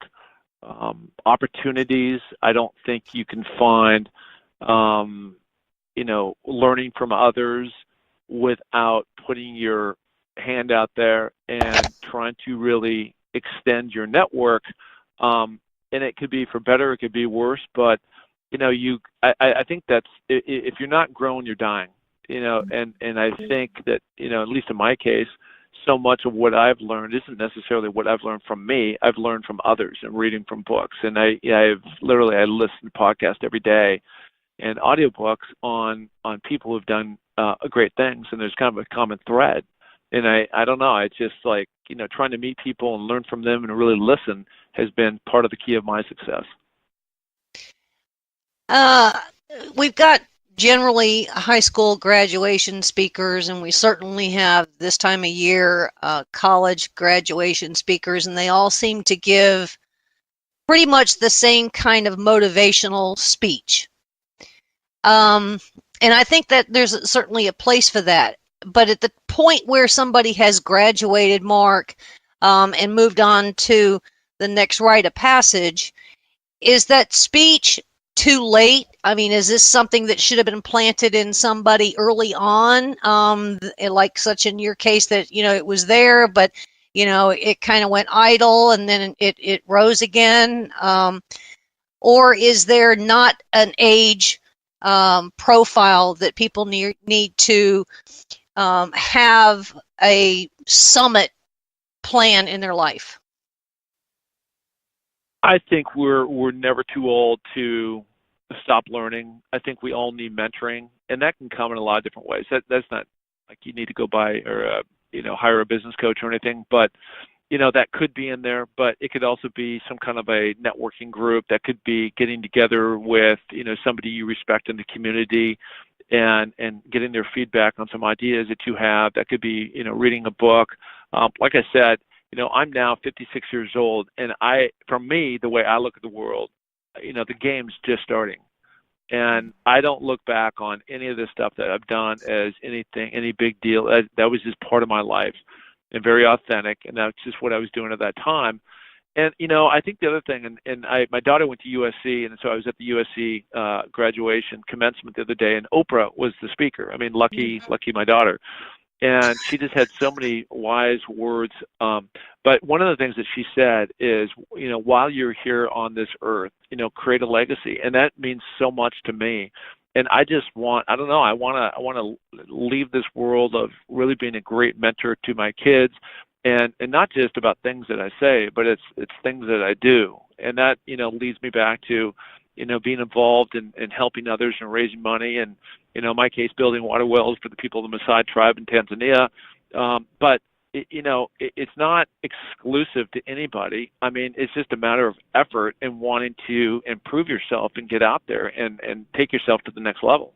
opportunities. I don't think you can find, learning from others without putting your hand out there and trying to really extend your network. And it could be for better, it could be worse, but I think that's, if you're not growing, you're dying, and I think that, at least in my case, so much of what I've learned isn't necessarily what I've learned from me. I've learned from others and reading from books. And I listen to podcasts every day and audiobooks on people who've done great things. And there's kind of a common thread. And I don't know, it's just like, trying to meet people and learn from them and really listen has been part of the key of my success. We've got generally high school graduation speakers, and we certainly have this time of year college graduation speakers, and they all seem to give pretty much the same kind of motivational speech. And I think that there's certainly a place for that. But at the point where somebody has graduated, Mark, and moved on to the next rite of passage, is that speech too late? I mean, is this something that should have been planted in somebody early on? Like such in your case that, it was there, but, it kind of went idle and then it rose again. Or is there not an age profile that people need to have a summit plan in their life? I think we're never too old to stop learning. I think we all need mentoring, and that can come in a lot of different ways. That's not like you need to go buy or hire a business coach or anything, but that could be in there. But it could also be some kind of a networking group. That could be getting together with somebody you respect in the community and getting their feedback on some ideas that you have. That could be reading a book. Like I said, I'm now 56 years old, and for me, the way I look at the world, the game's just starting. And I don't look back on any of the stuff that I've done as any big deal. That was just part of my life and very authentic, and that's just what I was doing at that time. And, I think the other thing, my daughter went to USC, and so I was at the USC graduation commencement the other day, and Oprah was the speaker. I mean, lucky my daughter. And she just had so many wise words. But one of the things that she said is, while you're here on this earth, create a legacy. And that means so much to me. And I just want to leave this world of really being a great mentor to my kids. And not just about things that I say, but it's things that I do. And that, leads me back to, being involved in helping others and raising money, and, in my case, building water wells for the people of the Maasai tribe in Tanzania. But, it's not exclusive to anybody. I mean, it's just a matter of effort and wanting to improve yourself and get out there and take yourself to the next level.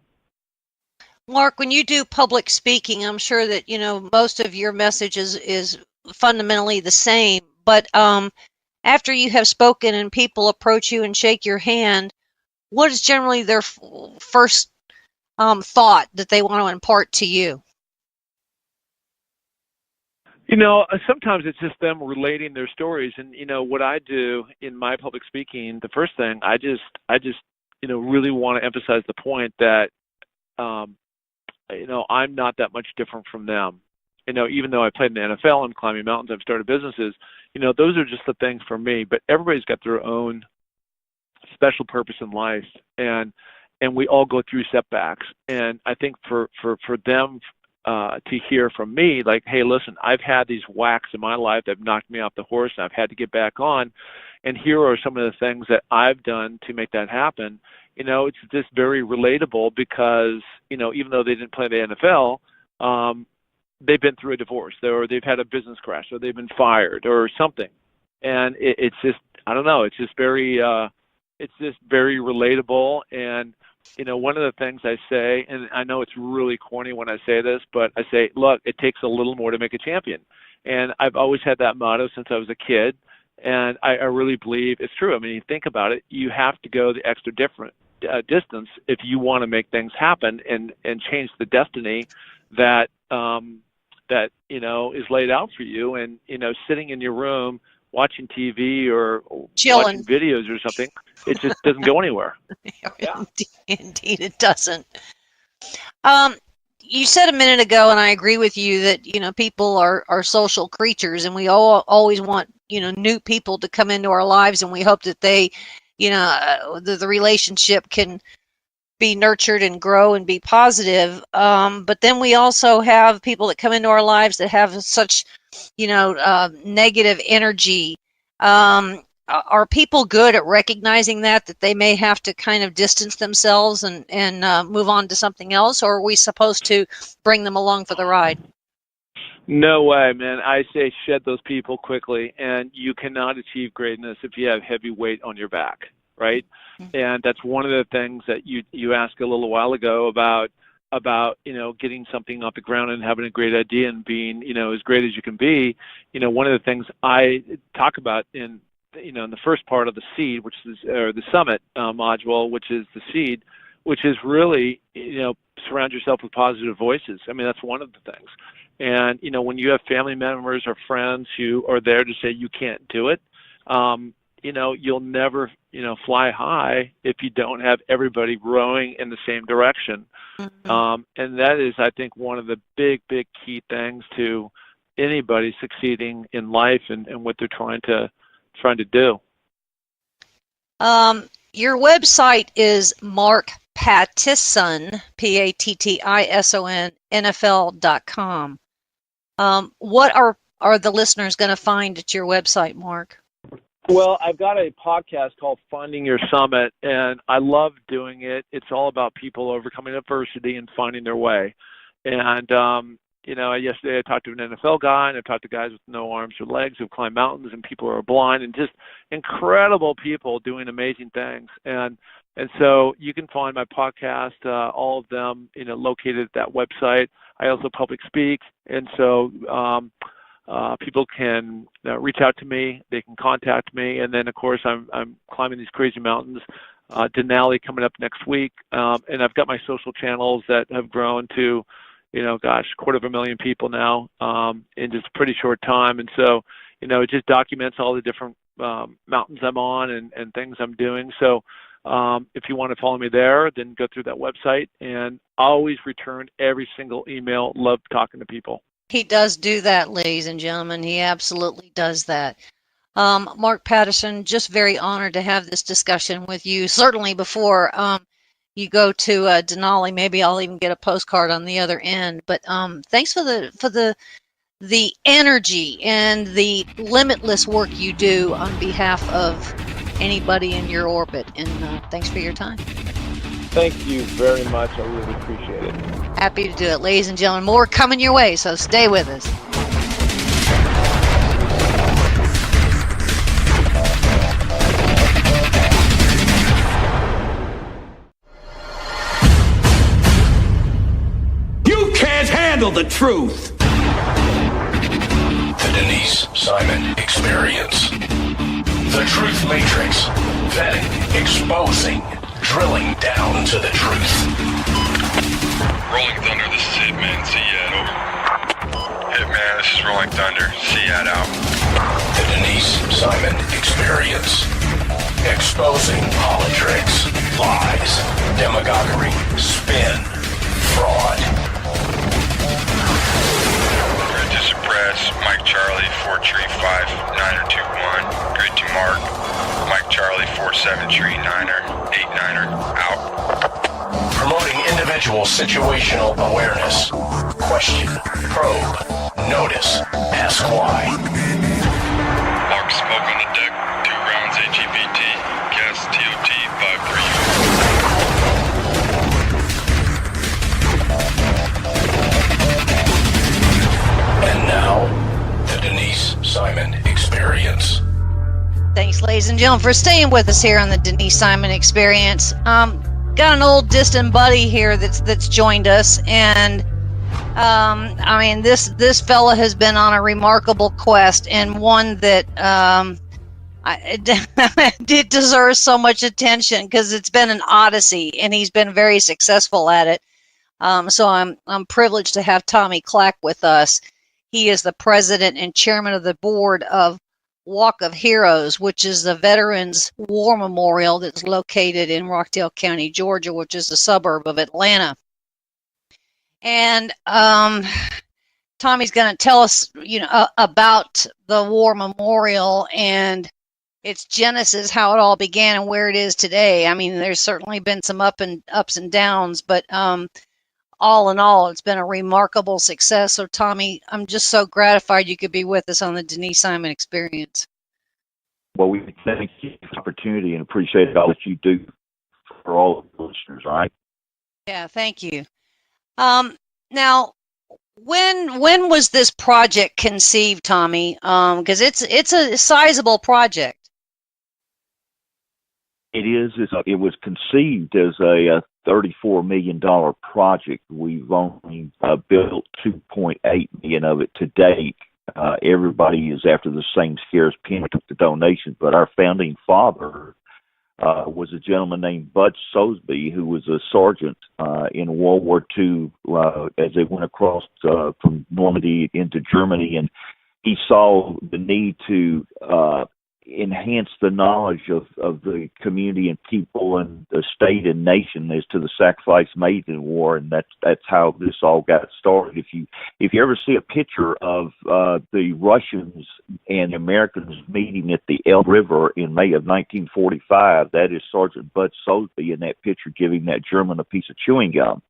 Mark, when you do public speaking, I'm sure that, most of your message is fundamentally the same. But after you have spoken and people approach you and shake your hand, what is generally their first thought that they want to impart to you? Sometimes it's just them relating their stories. And, what I do in my public speaking, the first thing, I just really want to emphasize the point that, I'm not that much different from them. Even though I played in the NFL, I'm climbing mountains, I've started businesses, those are just the things for me. But everybody's got their own special purpose in life, and we all go through setbacks. And I think for them, to hear from me, like, hey, listen, I've had these whacks in my life that have knocked me off the horse, and I've had to get back on, and here are some of the things that I've done to make that happen. It's just very relatable because, even though they didn't play the NFL, they've been through a divorce, or they've had a business crash, or they've been fired, or something, and it's just, I don't know, it's just very relatable. And one of the things I say, and I know it's really corny when I say this, but I say, look, it takes a little more to make a champion. And I've always had that motto since I was a kid, and I really believe it's true. I mean, you think about it, you have to go the extra distance if you want to make things happen and change the destiny that is laid out for you. And sitting in your room watching TV or chilling, watching videos or something, it just doesn't go anywhere. Yeah. Indeed, it doesn't. You said a minute ago, and I agree with you, that people are social creatures, and we always want new people to come into our lives, and we hope that they, the relationship can be nurtured and grow and be positive. But then we also have people that come into our lives that have such, negative energy. Are people good at recognizing that they may have to kind of distance themselves and move on to something else, or are we supposed to bring them along for the ride? No way, man. I say shed those people quickly, and you cannot achieve greatness if you have heavy weight on your back, right? Mm-hmm. And that's one of the things that you asked a little while ago about getting something off the ground and having a great idea and being as great as you can be. One of the things I talk about in the first part of the seed, which is the summit module, which is the seed, which is really surround yourself with positive voices. I mean, that's one of the things. And when you have family members or friends who are there to say you can't do it, you'll never fly high if you don't have everybody rowing in the same direction. Mm-hmm. And that is, I think, one of the big key things to anybody succeeding in life and what they're trying to do. Your website is Mark Pattison, Pattison, NFL.com. What are the listeners going to find at your website, Mark? Well, I've got a podcast called Finding Your Summit, and I love doing it. It's all about people overcoming adversity and finding their way. And, yesterday I talked to an NFL guy, and I've talked to guys with no arms or legs who've climbed mountains, and people who are blind, and just incredible people doing amazing things. And so you can find my podcast, all of them, located at that website. I also public speak, and so people can reach out to me. They can contact me, and then of course I'm climbing these crazy mountains. Denali coming up next week, and I've got my social channels that have grown to, 250,000 people now in just a pretty short time, and so it just documents all the different mountains I'm on and things I'm doing. So if you want to follow me there, then go through that website, and always return every single email. Love talking to people. He does do that, ladies and gentlemen. He absolutely does that. Mark Pattison, just very honored to have this discussion with you. Certainly before you go to Denali, maybe I'll even get a postcard on the other end. But thanks for the energy and the limitless work you do on behalf of anybody in your orbit. And thanks for your time. Thank you very much. I really appreciate it. Happy to do it. Ladies and gentlemen, more coming your way, so stay with us. You can't handle the truth. The Denise Simon Experience. The Truth Matrix. Vetting, exposing, drilling down to the truth. Rolling Thunder, this is Hitman. See ya, over. Hitman, this is Rolling Thunder. See ya, out. The Denise Simon Experience. Exposing politics, lies, demagoguery, spin, fraud. Grid to suppress. Mike Charlie, 4 tree 5, 9er 2-1. Grid to mark. Mike Charlie, 4-7 tree 9er, 8-9er, out. Promoting individual situational awareness, Question, probe, notice, ask why. Mark smoke on the deck, 2 rounds AGPT, gas TOT 53. And now, the Denise Simon Experience. Thanks, ladies and gentlemen, for staying with us here on the Denise Simon Experience. Got an old distant buddy here that's joined us, and this fella has been on a remarkable quest, and one that it deserves so much attention because it's been an odyssey, and he's been very successful at it. So I'm privileged to have Tommy Clack with us. He is the president and chairman of the board of Walk of Heroes, which is the Veterans War Memorial that's located in Rockdale County, Georgia, which is a suburb of Atlanta. And Tommy's going to tell us, about the War Memorial and its genesis, how it all began, and where it is today. I mean, there's certainly been some ups and downs, but all in all, it's been a remarkable success. So, Tommy, I'm just so gratified you could be with us on the Denise Simon Experience. Well, we thank you for the opportunity and appreciate all that you do for all of the listeners, all right? Yeah, thank you. Now, when was this project conceived, Tommy? Because it's a sizable project. It is. It was conceived as a $34 million project. We've only built $2.8 million of it to date. Everybody is after the same scarce penny with the donations, but our founding father was a gentleman named Bud Sosby, who was a sergeant in World War II as they went across from Normandy into Germany, and he saw the need to enhance the knowledge of the community and people and the state and nation as to the sacrifice made in war, and that's how this all got started. If you ever see a picture of the Russians and the Americans meeting at the Elbe River in May of 1945, that is Sergeant Bud Sosby in that picture giving that German a piece of chewing gum.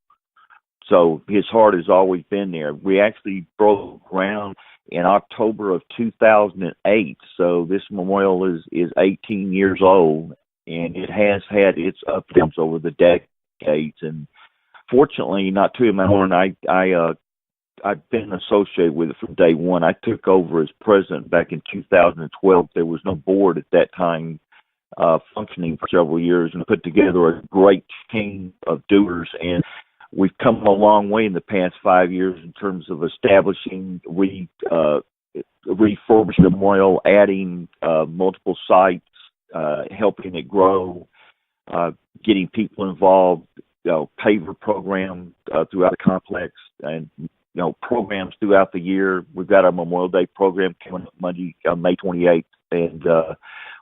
So his heart has always been there. We actually broke ground in October of 2008. So this memorial is 18 years old, and it has had its ups and downs over the decades. And fortunately, not to my horn, I've been associated with it from day one. I took over as president back in 2012. There was no board at that time functioning for several years, and put together a great team of doers. And we've come a long way in the past 5 years in terms of establishing, refurbishing the memorial, adding multiple sites, helping it grow, getting people involved, paver program throughout the complex, and programs throughout the year. We've got our Memorial Day program coming up Monday, May 28th, and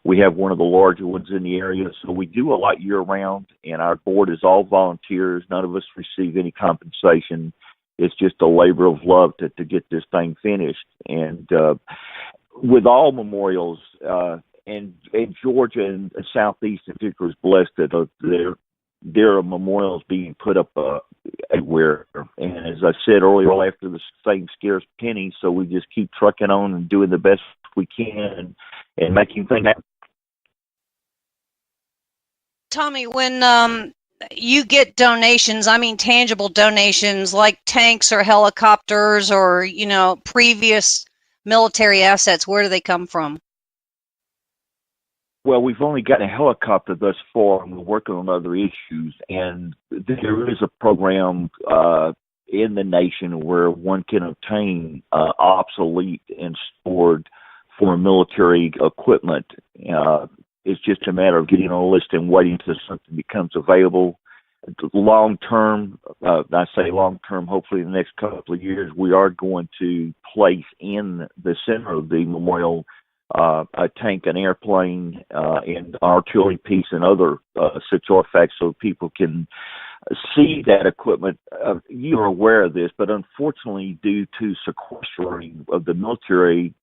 we have one of the larger ones in the area. So we do a lot year-round, and our board is all volunteers. None of us receive any compensation. It's just a labor of love to get this thing finished. And with all memorials, and Georgia and Southeast in particular is blessed that there are memorials being put up everywhere. And as I said earlier, all after the same scarce penny, so we just keep trucking on and doing the best we can and making things happen. Tommy, when you get donations, I mean tangible donations like tanks or helicopters or, previous military assets, where do they come from? Well, we've only got a helicopter thus far, and we're working on other issues. And there is a program in the nation where one can obtain obsolete and stored for military equipment. It's just a matter of getting on a list and waiting until something becomes available. Long term, I say long term, hopefully in the next couple of years, we are going to place in the center of the memorial a tank, an airplane, and artillery piece and other such artifacts so people can see that equipment. You're aware of this, but unfortunately, due to sequestering of the military,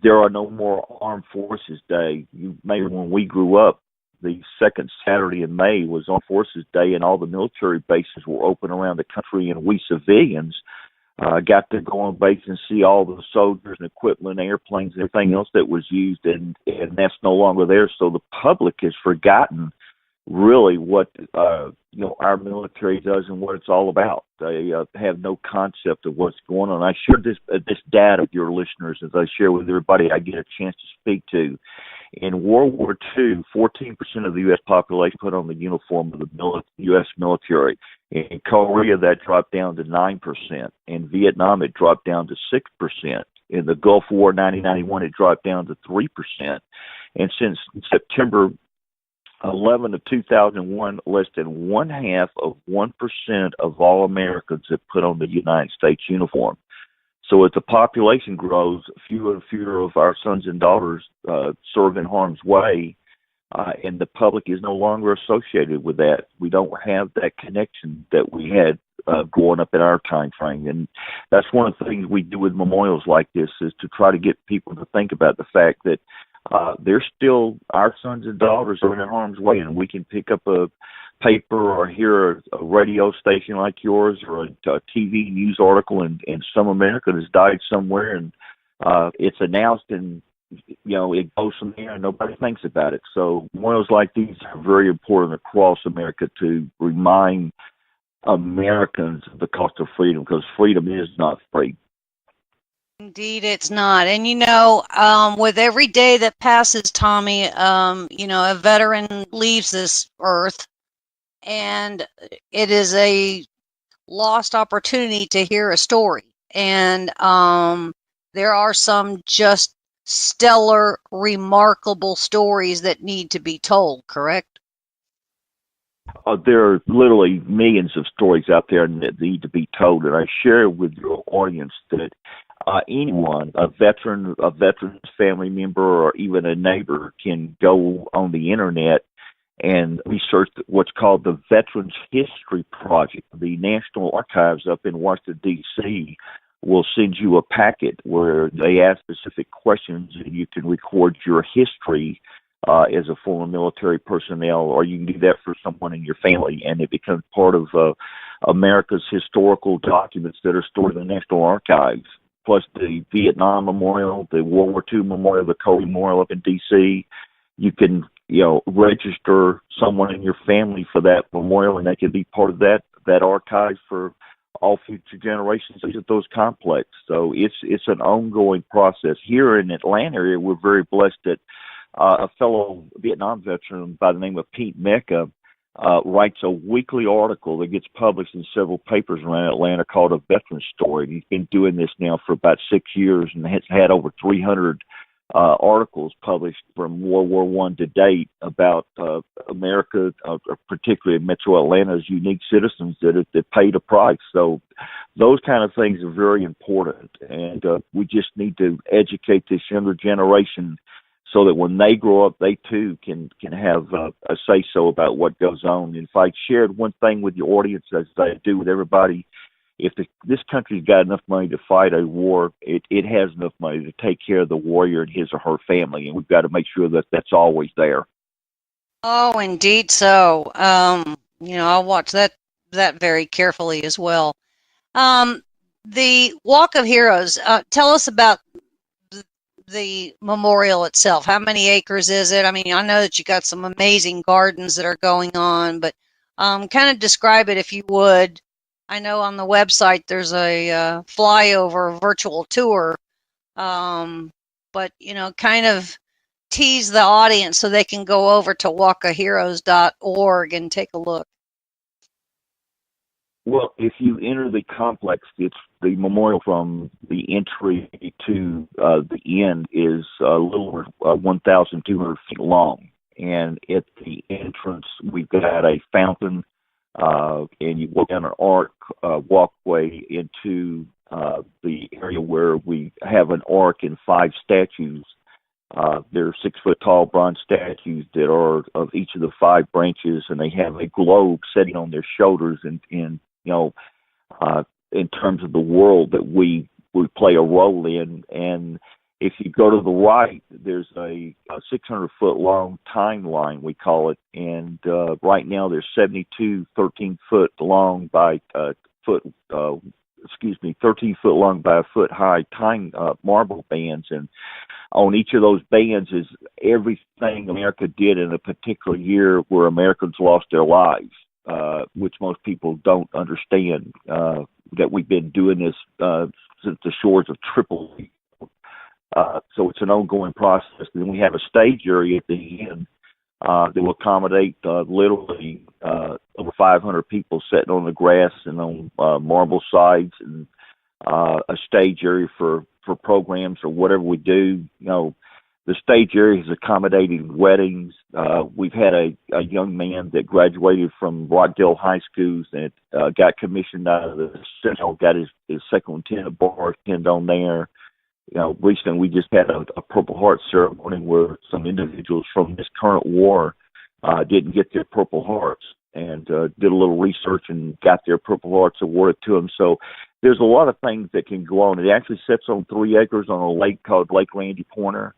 there are no more Armed Forces Day. Maybe when we grew up, the second Saturday in May was Armed Forces Day, and all the military bases were open around the country, and we civilians got to go on base and see all the soldiers and equipment, airplanes, and everything else that was used, and that's no longer there. So the public has forgotten really what our military does and what it's all about. They have no concept of what's going on. I shared this data with your listeners as I share with everybody I get a chance to speak to. In World War II, 14% of the U.S. population put on the uniform of the U.S. military. In Korea, that dropped down to 9%. In Vietnam, it dropped down to 6%. In the Gulf War, 1991, it dropped down to 3%. And since September 11 of 2001, less than 0.5% of all Americans have put on the United States uniform. So as the population grows, fewer and fewer of our sons and daughters serve in harm's way, and the public is no longer associated with that. We don't have that connection that we had growing up in our time frame. And that's one of the things we do with memorials like this, is to try to get people to think about the fact that they're still, our sons and daughters are in harm's way, and we can pick up a paper or hear a radio station like yours or a TV news article, and some American has died somewhere, and it's announced, and it goes from there and nobody thinks about it. So memorials like these are very important across America to remind Americans of the cost of freedom, because freedom is not free. Indeed, it's not. And, with every day that passes, Tommy, a veteran leaves this earth, and it is a lost opportunity to hear a story. And there are some just stellar, remarkable stories that need to be told, correct? There are literally millions of stories out there that need to be told, and I share with your audience that anyone, a veteran's family member, or even a neighbor, can go on the internet and research what's called the Veterans History Project. The National Archives up in Washington, D.C. will send you a packet where they ask specific questions, and you can record your history as a former military personnel, or you can do that for someone in your family, and it becomes part of America's historical documents that are stored in the National Archives, plus the Vietnam Memorial, the World War II Memorial, the Korea Memorial up in D.C. You can, register someone in your family for that memorial, and they can be part of that archive for all future generations at those complex. So it's an ongoing process. Here in the Atlanta area, we're very blessed that a fellow Vietnam veteran by the name of Pete Mecca writes a weekly article that gets published in several papers around Atlanta called A Veteran Story. He's been doing this now for about 6 years and has had over 300 articles published from World War I to date about America, particularly Metro Atlanta's unique citizens that paid a price. So those kind of things are very important, and we just need to educate this younger generation so that when they grow up, they too can have a say-so about what goes on. And if I shared one thing with your audience, as I do with everybody, if this country's got enough money to fight a war, it has enough money to take care of the warrior and his or her family, and we've got to make sure that that's always there. Oh, indeed so. I'll watch that very carefully as well. The Walk of Heroes, tell us about the memorial itself. How many acres is it? I mean, I know that you got some amazing gardens that are going on, but kind of describe it if you would. I know on the website there's a flyover virtual tour, but kind of tease the audience so they can go over to walkofheroes.org and take a look. Well, if you enter the complex, it's the memorial from the entry to the end is a little over 1,200 feet long. And at the entrance, we've got a fountain, and you walk down an arc walkway into the area where we have an arc and 5 statues. They're 6-foot-tall bronze statues that are of each of the 5 branches, and they have a globe sitting on their shoulders, and in terms of the world that we play a role in. And If you go to the right, there's a 600-foot long timeline, we call it, and right now there's 72 13-foot long by 13-foot long by a foot high time marble bands, and on each of those bands is everything America did in a particular year where Americans lost their lives, which most people don't understand, that we've been doing this since the shores of Tripoli. So it's an ongoing process. And then we have a stage area at the end that will accommodate literally over 500 people sitting on the grass and on marble sides, and a stage area for programs or whatever we do. The stage area has accommodated weddings. We've had a young man that graduated from Rockdale High School that got commissioned out of the Sentinel, got his second lieutenant bar pinned on there. Recently we just had a Purple Heart ceremony where some individuals from this current war didn't get their Purple Hearts, and did a little research and got their Purple Hearts awarded to them. So there's a lot of things that can go on. It actually sits on 3 acres on a lake called Lake Randy Pointer.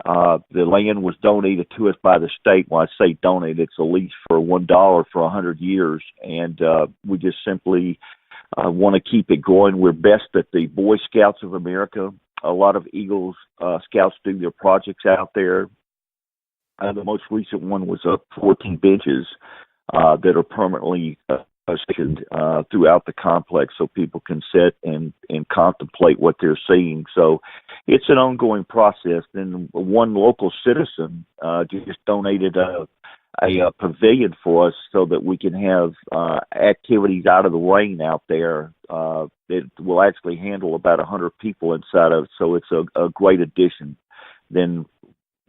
The land was donated to us by the state. When I say donated, it's a lease for $1 for 100 years, and we just simply want to keep it going. We're best at the Boy Scouts of America. A lot of Eagles Scouts do their projects out there. The most recent one was 14 benches that are permanently stationed throughout the complex, so people can sit and contemplate what they're seeing. So it's an ongoing process. Then one local citizen just donated a pavilion for us so that we can have activities out of the rain out there. It will actually handle about 100 people inside of it, so it's a great addition. Then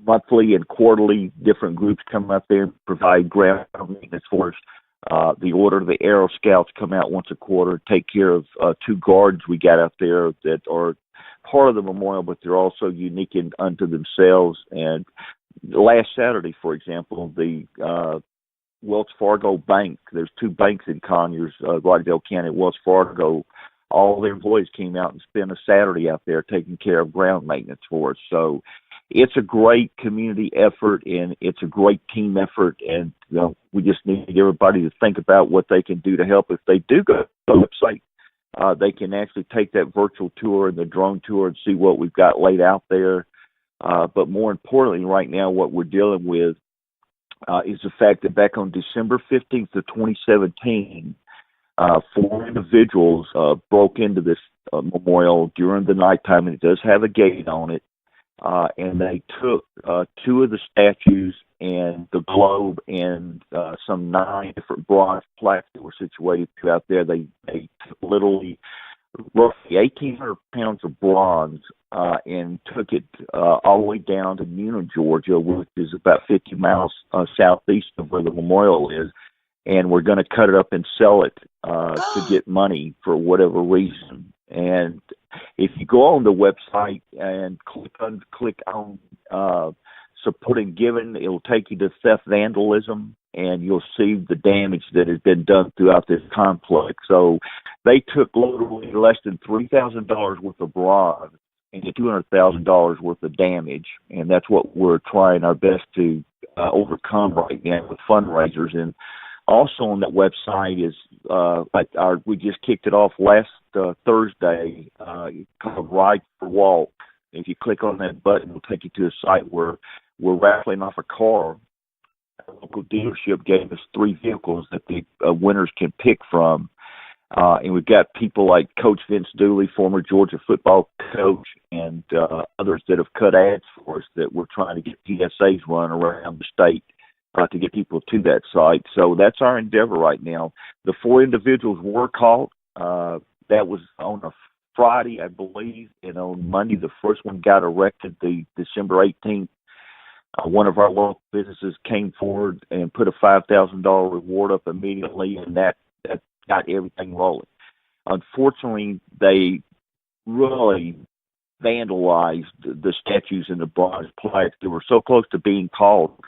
monthly and quarterly, different groups come out there and provide ground maintenance for us. The Order of the Arrow Scouts come out once a quarter, take care of 2 guards we got out there that are part of the memorial, but they're also unique unto themselves. And last Saturday, for example, the Wells Fargo Bank, there's 2 banks in Conyers, Rockdale County, Wells Fargo, all their employees came out and spent a Saturday out there taking care of ground maintenance for us. So it's a great community effort, and it's a great team effort, and we just need everybody to think about what they can do to help. If they do go to the website, they can actually take that virtual tour and the drone tour and see what we've got laid out there. But more importantly, right now, what we're dealing with is the fact that back on December 15th of 2017, 4 individuals broke into this memorial during the nighttime, and it does have a gate on it. And they took 2 of the statues and the globe and some 9 different bronze plaques that were situated throughout there. They took literally roughly 1,800 pounds of bronze and took it all the way down to Newnan, Georgia, which is about 50 miles southeast of where the memorial is. And we're going to cut it up and sell it to get money for whatever reason. And if you go on the website and click on support and giving, it'll take you to theft vandalism, and you'll see the damage that has been done throughout this complex. So they took literally less than $3,000 worth of bronze and $200,000 worth of damage, and that's what we're trying our best to overcome right now with fundraisers. And also on that website is we just kicked it off last Thursday, called Ride for Walk. If you click on that button, it'll take you to a site where we're raffling off a car. A local dealership gave us 3 vehicles that the winners can pick from. And we've got people like Coach Vince Dooley, former Georgia football coach, and others that have cut ads for us that we're trying to get PSAs run around the state to get people to that site. So that's our endeavor right now. The 4 individuals were caught. That was on a Friday, I believe, and on Monday, the first one got arrested, the December 18th. One of our local businesses came forward and put a $5,000 reward up immediately, and that got everything rolling. Unfortunately, they really vandalized the statues and the bronze plaques. They were so close to being caught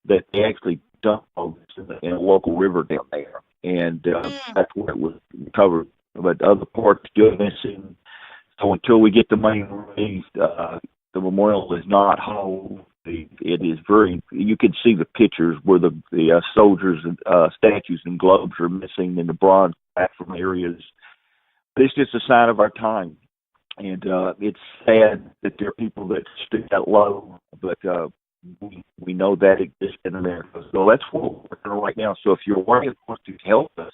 that they actually dumped those in a local river down there, and that's where it was recovered. But other parts still missing. So until we get the money raised, the memorial is not whole. It is very. You can see the pictures where the soldiers' statues and globes are missing, and the bronze back from areas. But it's just a sign of our time, and it's sad that there are people that stoop that low. But we know that exists in America, so that's what we're working on right now. So if your audience wants to help us,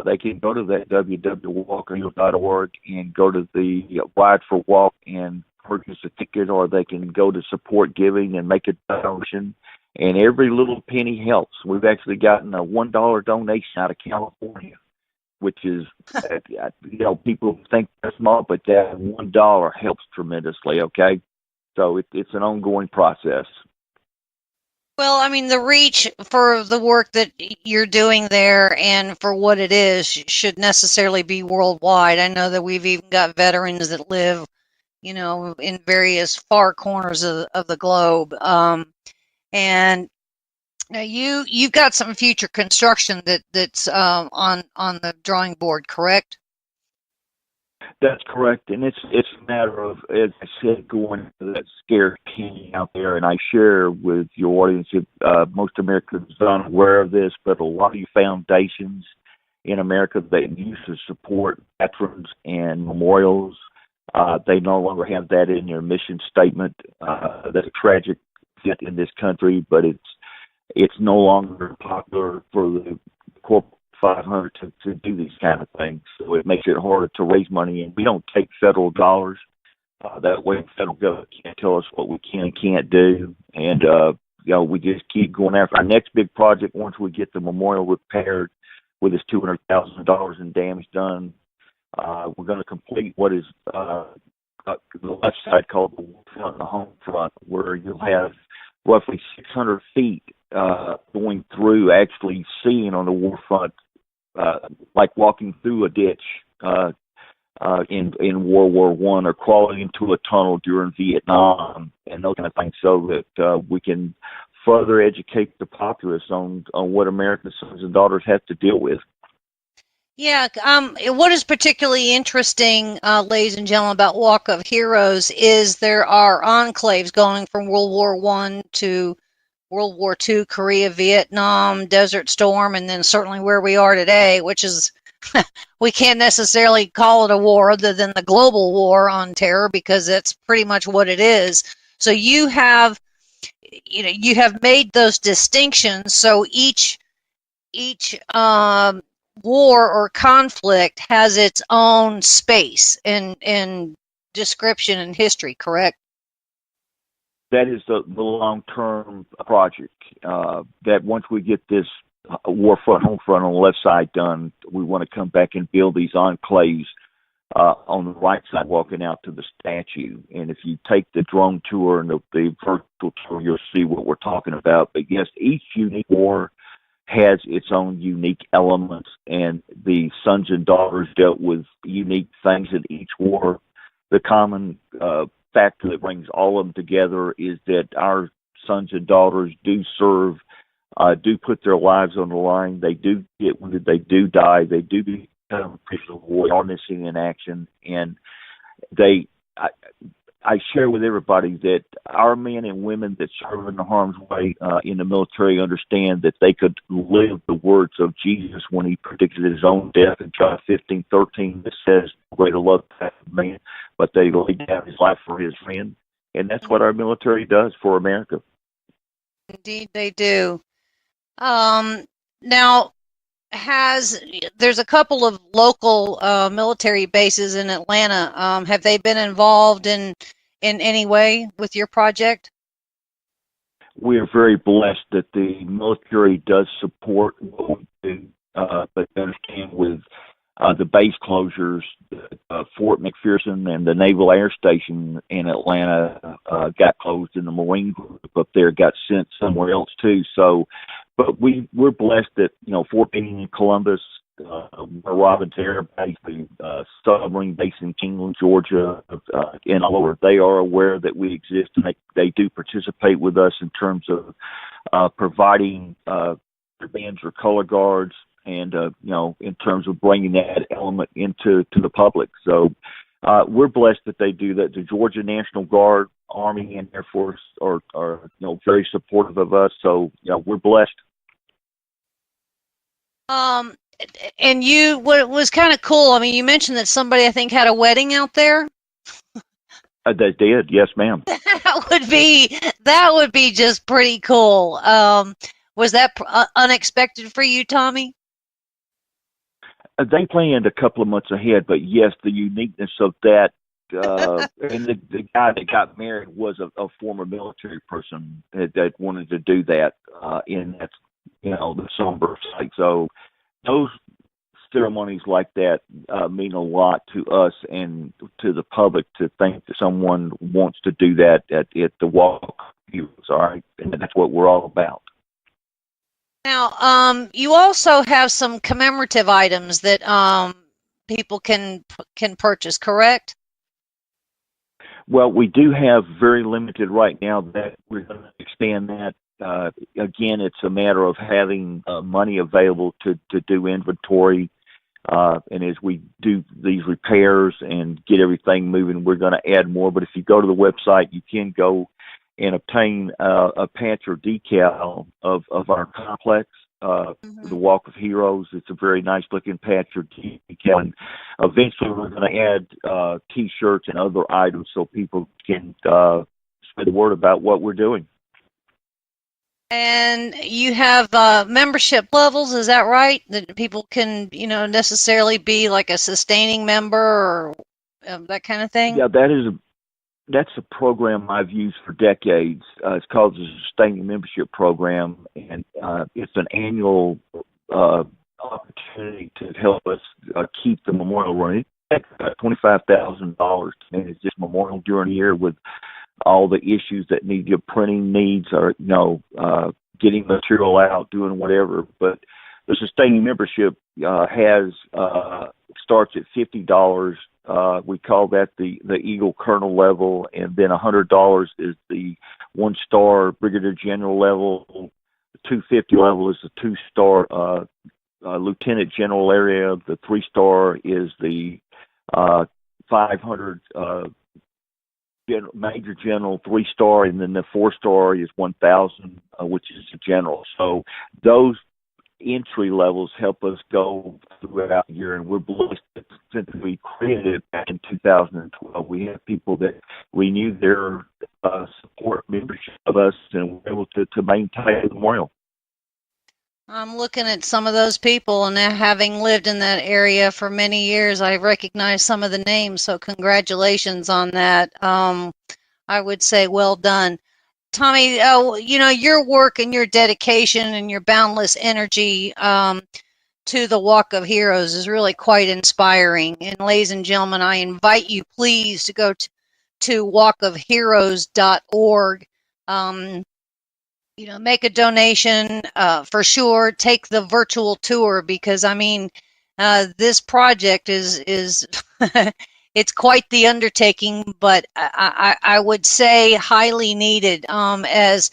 they can go to that www.walkandheal.org and go to the Wide for Walk and purchase a ticket, or they can go to support giving and make a donation. And every little penny helps. We've actually gotten a $1 donation out of California, which is, people think that's small, but that $1 helps tremendously, okay? So it's an ongoing process. Well, I mean, the reach for the work that you're doing there and for what it is should necessarily be worldwide. I know that we've even got veterans that live, in various far corners of the globe. And you've got some future construction that's on the drawing board, correct? That's correct, and it's a matter of, as I said, going to that scarce penny out there. And I share with your audience that most Americans aren't aware of this, but a lot of you foundations in America that used to support veterans and memorials, they no longer have that in their mission statement. That's a tragic fit in this country, but it's no longer popular for the corporate 500 to do these kind of things. So it makes it harder to raise money, and we don't take federal dollars. That way the federal government can't tell us what we can and can't do. And, we just keep going after our next big project. Once we get the memorial repaired with this $200,000 in damage done, we're going to complete what is the left side called the front and the home front, where you'll have roughly 600 feet going through, actually seeing on the war front, like walking through a ditch in World War I, or crawling into a tunnel during Vietnam, and those kind of things, so that we can further educate the populace on what American sons and daughters have to deal with. Yeah, what is particularly interesting, ladies and gentlemen, about Walk of Heroes is there are enclaves going from World War I to World War II, Korea, Vietnam, Desert Storm, and then certainly where we are today, which is, we can't necessarily call it a war other than the global war on terror, because that's pretty much what it is. So you have made those distinctions. So each war or conflict has its own space and description and history, correct? That is the long-term project. That once we get this war front, home front on the left side done, we want to come back and build these enclaves on the right side, walking out to the statue. And if you take the drone tour and the virtual tour, you'll see what we're talking about. But yes, each unique war has its own unique elements, and the sons and daughters dealt with unique things in each war. The common factor that brings all of them together is that our sons and daughters do serve, do put their lives on the line. They do get wounded. They do die. They do become prisoners of war, are missing in action. And I share with everybody that our men and women that serve in the harm's way in the military understand that they could live the words of Jesus when he predicted his own death in John 15:13 that says, "Greater love hath man, but they laid down his life for his friend." And that's what our military does for America. Indeed, they do. Now, there's a couple of local military bases in Atlanta. Have they been involved in any way with your project? We are very blessed that the military does support what we do, but understand with the base closures, Fort McPherson and the Naval Air Station in Atlanta got closed, and the Marine group up there got sent somewhere else too. So, but we're blessed that, Fort Benning in Columbus, Robins Air Base, the submarine base in Engle, Georgia, and all over, they are aware that we exist, and they do participate with us in terms of providing bands or color guards, and in terms of bringing that element into the public. So we're blessed that they do that. The Georgia National Guard Army and Air Force are very supportive of us. So we're blessed. And what was kind of cool, I mean, you mentioned that somebody, I think, had a wedding out there. They did, yes, ma'am. That would be just pretty cool. Was that unexpected for you, Tommy? They planned a couple of months ahead, but yes, the uniqueness of that, and the guy that got married was a former military person that wanted to do that in that, the somber site. So those ceremonies like that mean a lot to us and to the public, to think that someone wants to do that at the Walk of Heroes. All right, and that's what we're all about. Now, you also have some commemorative items that people can purchase, correct? Well, we do have very limited right now. That we're going to expand that. Again, it's a matter of having money available to do inventory. And as we do these repairs and get everything moving, we're going to add more. But if you go to the website, you can go and obtain a patch or decal of our complex, the Walk of Heroes. It's a very nice looking patch or decal. And eventually we're going to add T-shirts and other items so people can spread the word about what we're doing. And you have membership levels, is that right? That people can, necessarily be like a sustaining member or that kind of thing? Yeah, that's a program I've used for decades. It's called the Sustaining Membership Program, and it's an annual opportunity to help us keep the memorial running. It's about $25,000 to manage this memorial during the year with all the issues that need your printing needs, or getting material out, doing whatever. But the sustaining membership starts at $50. We call that the Eagle Colonel level, and then $100 is the 1-star Brigadier General level. The $250 level is the 2-star Lieutenant General area. The 3-star is the 500 Major General, 3-star, and then the 4-star is 1,000, which is the General. So those entry levels help us go throughout the year, and we're blessed that since we created it back in 2012, we have people that renew their support membership of us, and we're able to maintain the memorial. I'm looking at some of those people, and having lived in that area for many years, I recognize some of the names, so congratulations on that. I would say well done. Tommy, your work and your dedication and your boundless energy to the Walk of Heroes is really quite inspiring. And ladies and gentlemen, I invite you please to go to walkofheroes.org. Make a donation for sure. Take the virtual tour, because this project is it's quite the undertaking, but I would say highly needed. As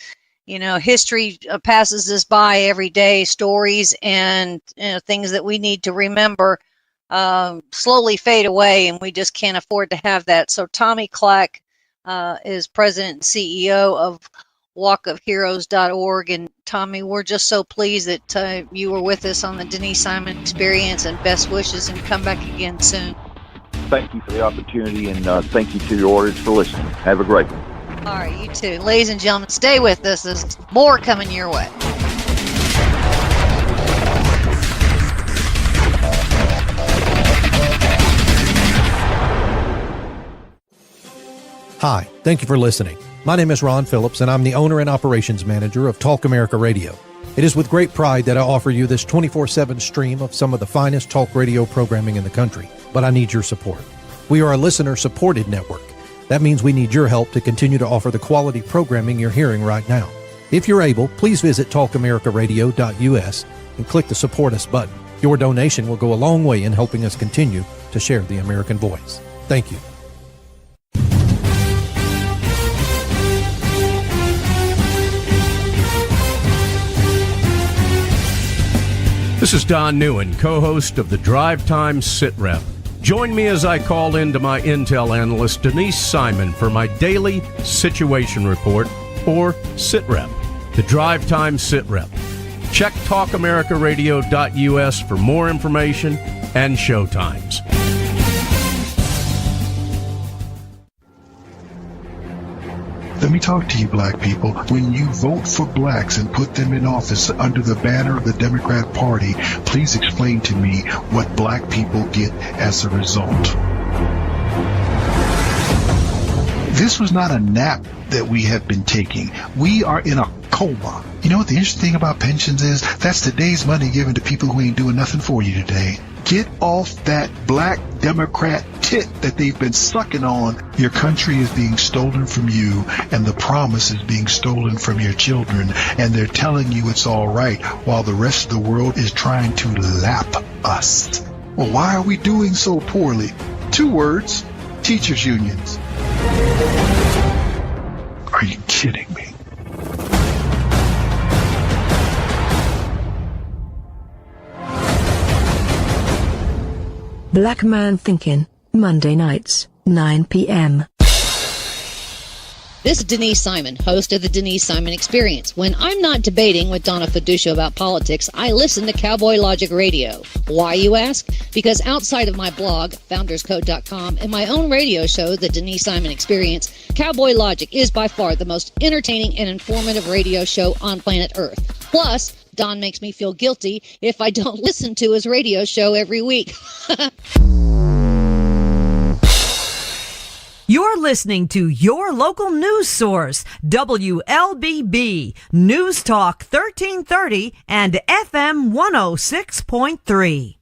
history passes us by every day, stories and things that we need to remember slowly fade away, and we just can't afford to have that. So Tommy Clack is president and CEO of walkofheroes.org. And Tommy, we're just so pleased that you were with us on the Denise Simon Experience, and best wishes, and come back again soon. Thank you for the opportunity, and thank you to your audience for listening. Have a great one. All right, you too. Ladies and gentlemen, stay with us. There's more coming your way. Hi, thank you for listening. My name is Ron Phillips, and I'm the owner and operations manager of Talk America Radio. It is with great pride that I offer you this 24/7 stream of some of the finest talk radio programming in the country, but I need your support. We are a listener-supported network. That means we need your help to continue to offer the quality programming you're hearing right now. If you're able, please visit talkamericaradio.us and click the Support Us button. Your donation will go a long way in helping us continue to share the American voice. Thank you. This is Don Newen, co-host of the Drive Time Sit Rep. Join me as I call in to my intel analyst, Denise Simon, for my daily situation report, or SITREP, the Drive Time SITREP. Check talkamericaradio.us for more information and showtimes. Let me talk to you, black people. When you vote for blacks and put them in office under the banner of the Democrat Party, please explain to me what black people get as a result. This was not a nap that we have been taking. We are in a coma. You know what the interesting thing about pensions is? That's today's money given to people who ain't doing nothing for you today. Get off that black Democrat tit that they've been sucking on. Your country is being stolen from you, and the promise is being stolen from your children, and they're telling you it's all right while the rest of the world is trying to lap us. Well, why are we doing so poorly? 2 words: teachers' unions. Are you kidding me? Black Man Thinking, Monday nights, 9 p.m. This is Denise Simon, host of the Denise Simon Experience. When I'm not debating with Donna Fiducia about politics, I listen to Cowboy Logic Radio. Why, you ask? Because outside of my blog, founderscode.com, and my own radio show, the Denise Simon Experience, Cowboy Logic is by far the most entertaining and informative radio show on planet Earth. Plus, Don makes me feel guilty if I don't listen to his radio show every week. You're listening to your local news source, WLBB, News Talk 1330 and FM 106.3.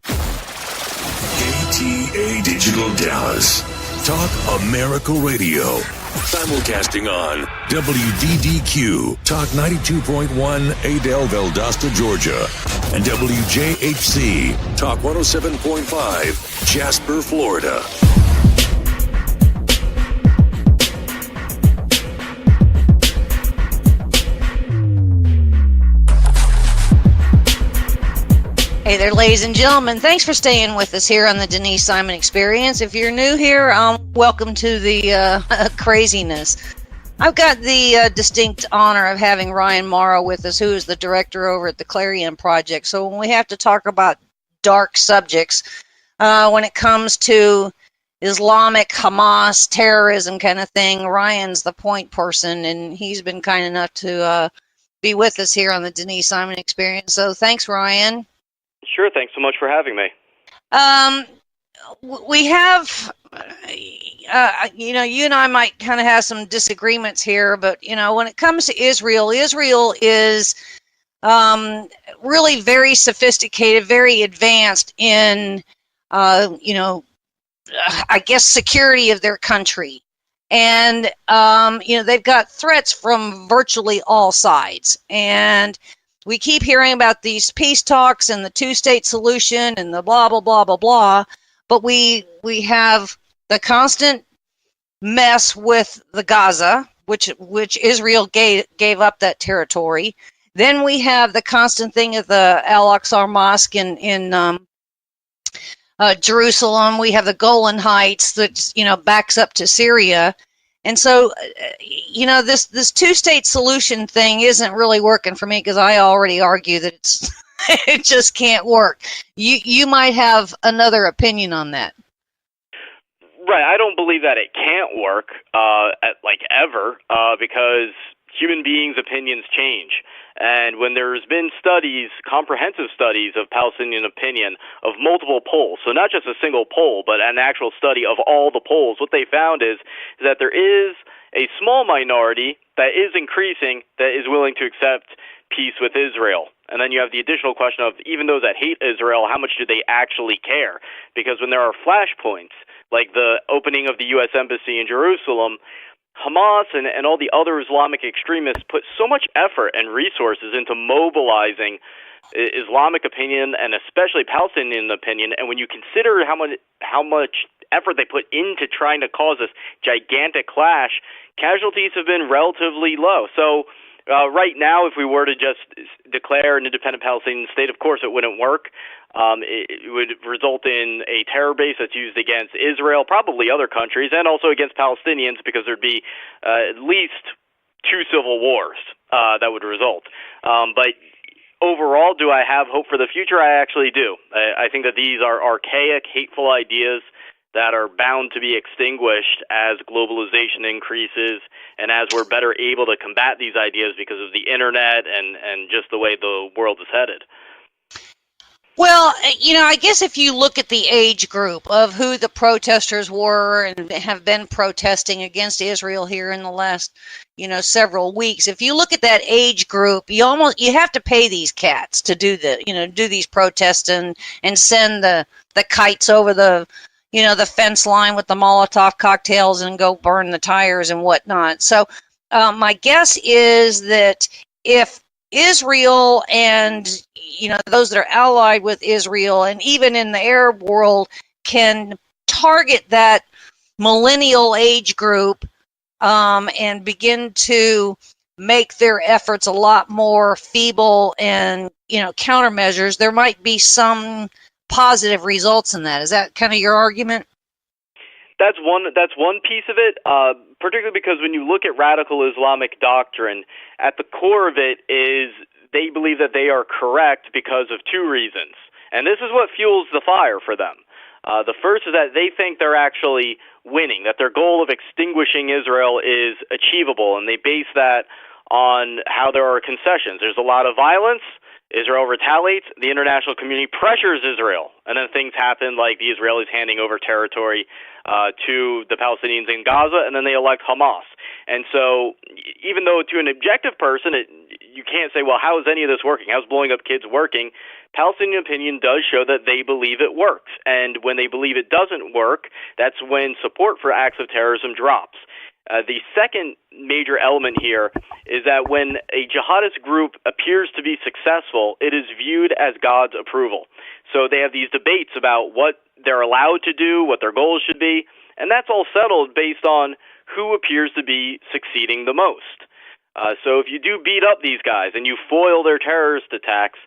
KTA Digital Dallas. Talk America Radio. Simulcasting on WDDQ, Talk 92.1, Adel, Valdosta, Georgia, and WJHC, Talk 107.5, Jasper, Florida. Hey there, ladies and gentlemen. Thanks for staying with us here on the Denise Simon Experience. If you're new here, welcome to the craziness. I've got the distinct honor of having Ryan Mauro with us, who is the director over at the Clarion Project. So when we have to talk about dark subjects, when it comes to Islamic, Hamas, terrorism kind of thing, Ryan's the point person, and he's been kind enough to be with us here on the Denise Simon Experience. So thanks, Ryan. Sure, thanks so much for having me. We have, you and I might kind of have some disagreements here, but, when it comes to Israel, Israel is really very sophisticated, very advanced in, I guess, security of their country. And, they've got threats from virtually all sides. And we keep hearing about these peace talks and the two-state solution and the blah, blah, blah, blah, blah. But we have the constant mess with the Gaza, which Israel gave up that territory. Then we have the constant thing of the Al-Aqsa Mosque in Jerusalem. We have the Golan Heights that, backs up to Syria. And so, this two-state solution thing isn't really working for me because I already argue that it just can't work. You might have another opinion on that. Right. I don't believe that it can't work, ever, because human beings' opinions change. And when there's been studies, comprehensive studies of Palestinian opinion of multiple polls, so not just a single poll, but an actual study of all the polls, what they found is that there is a small minority that is increasing that is willing to accept peace with Israel. And then you have the additional question of even those that hate Israel, how much do they actually care? Because when there are flashpoints, like the opening of the U.S. Embassy in Jerusalem, Hamas and all the other Islamic extremists put so much effort and resources into mobilizing Islamic opinion and especially Palestinian opinion. And when you consider how much effort they put into trying to cause this gigantic clash, casualties have been relatively low. So Right now, if we were to just declare an independent Palestinian state, of course it wouldn't work. It would result in a terror base that's used against Israel, probably other countries, and also against Palestinians, because there'd be at least 2 civil wars that would result. But overall, do I have hope for the future? I actually do. I think that these are archaic, hateful ideas that are bound to be extinguished as globalization increases and as we're better able to combat these ideas because of the internet and just the way the world is headed. Well, I guess if you look at the age group of who the protesters were and have been protesting against Israel here in the last, several weeks, if you look at that age group, you have to pay these cats to do do these protests and send the kites over the fence line with the Molotov cocktails and go burn the tires and whatnot. So my guess is that if Israel and those that are allied with Israel and even in the Arab world can target that millennial age group and begin to make their efforts a lot more feeble and countermeasures, there might be some positive results in that. Is that kind of your argument? That's one piece of it, particularly because when you look at radical Islamic doctrine, at the core of it is they believe that they are correct because of 2 reasons. And this is what fuels the fire for them. The first is that they think they're actually winning, that their goal of extinguishing Israel is achievable, and they base that on how there are concessions. There's a lot of violence. Israel retaliates, the international community pressures Israel, and then things happen like the Israelis handing over territory to the Palestinians in Gaza, and then they elect Hamas. And so even though to an objective person, you can't say, well, how is any of this working? How's blowing up kids working? Palestinian opinion does show that they believe it works. And when they believe it doesn't work, that's when support for acts of terrorism drops. The second major element here is that when a jihadist group appears to be successful, it is viewed as God's approval. So they have these debates about what they're allowed to do, what their goals should be, and that's all settled based on who appears to be succeeding the most. So if you do beat up these guys and you foil their terrorist attacks,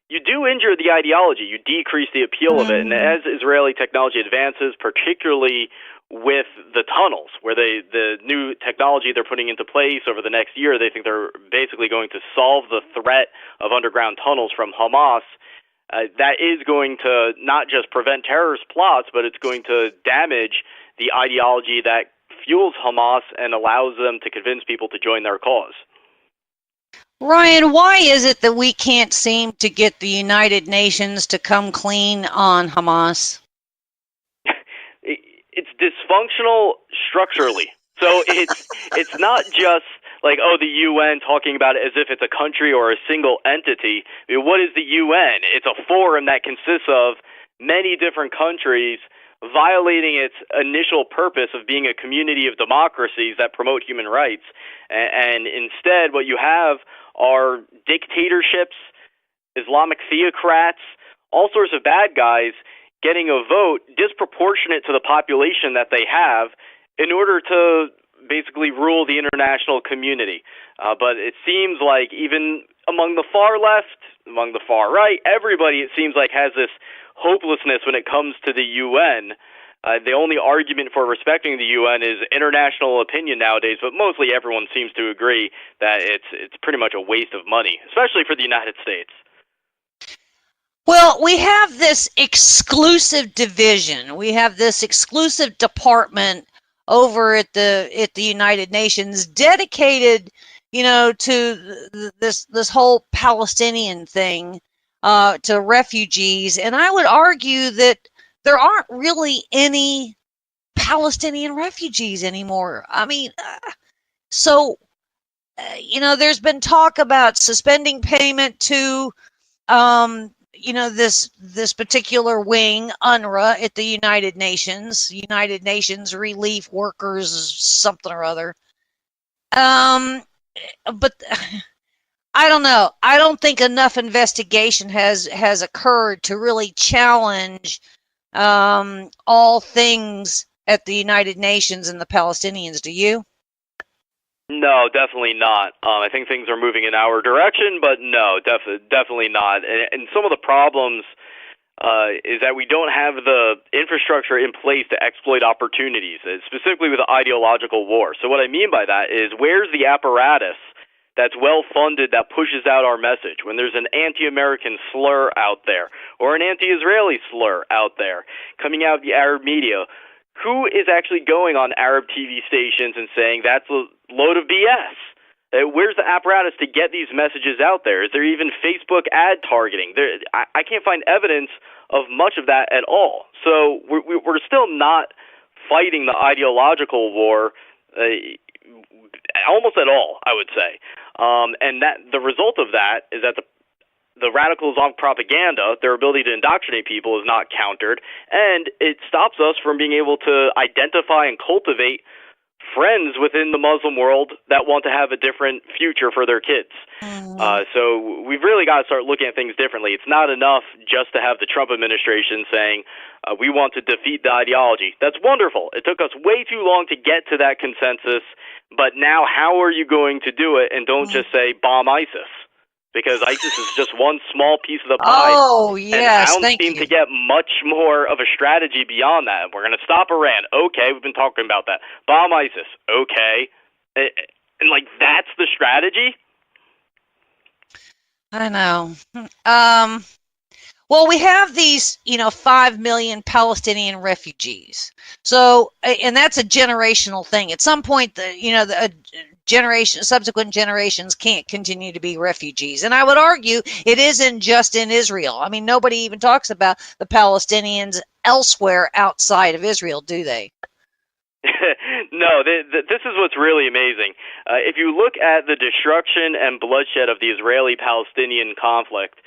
you do injure the ideology, you decrease the appeal of it, and as Israeli technology advances, particularly with the tunnels, where the new technology they're putting into place over the next year, they think they're basically going to solve the threat of underground tunnels from Hamas. That is going to not just prevent terrorist plots, but it's going to damage the ideology that fuels Hamas and allows them to convince people to join their cause. Ryan, why is it that we can't seem to get the United Nations to come clean on Hamas? It's dysfunctional structurally. So it's not just like, oh, the UN talking about it as if it's a country or a single entity. I mean, what is the UN? It's a forum that consists of many different countries violating its initial purpose of being a community of democracies that promote human rights. And instead, what you have are dictatorships, Islamic theocrats, all sorts of bad guys getting a vote disproportionate to the population that they have in order to basically rule the international community. But it seems like even among the far left, among the far right, everybody, it seems like, has this hopelessness when it comes to the UN. The only argument for respecting the UN is international opinion nowadays, but mostly everyone seems to agree that it's pretty much a waste of money, especially for the United States. Well, we have this exclusive division. We have this exclusive department over at the United Nations dedicated, to this whole Palestinian thing, to refugees. And I would argue that there aren't really any Palestinian refugees anymore. I mean, there's been talk about suspending payment to, this particular wing, UNRWA, at the United Nations Relief Workers, something or other. But I don't know. I don't think enough investigation has occurred to really challenge all things at the United Nations and the Palestinians. Do you? No, definitely not. I think things are moving in our direction, but no, definitely not. And some of the problems is that we don't have the infrastructure in place to exploit opportunities, specifically with the ideological war. So what I mean by that is, where's the apparatus that's well-funded that pushes out our message when there's an anti-American slur out there or an anti-Israeli slur out there coming out of the Arab media? Who is actually going on Arab TV stations and saying that's a load of BS? Where's the apparatus to get these messages out there? Is there even Facebook ad targeting? I can't find evidence of much of that at all. So we're still not fighting the ideological war almost at all, I would say. And that the result of that is that the radical Islamic propaganda, their ability to indoctrinate people, is not countered, and it stops us from being able to identify and cultivate friends within the Muslim world that want to have a different future for their kids. So we've really got to start looking at things differently. It's not enough just to have the Trump administration saying, we want to defeat the ideology. That's wonderful. It took us way too long to get to that consensus, but now how are you going to do it? And don't just say, bomb ISIS. Because ISIS is just one small piece of the pie. Oh, yes, and I don't seem to get much more of a strategy beyond that. We're going to stop Iran. Okay, we've been talking about that. Bomb ISIS. Okay. And, that's the strategy? I know. Well, we have these, 5 million Palestinian refugees. So, and that's a generational thing. At some point, the subsequent generations can't continue to be refugees. And I would argue it isn't just in Israel. I mean, nobody even talks about the Palestinians elsewhere outside of Israel, do they? No, this is what's really amazing. If you look at the destruction and bloodshed of the Israeli-Palestinian conflict,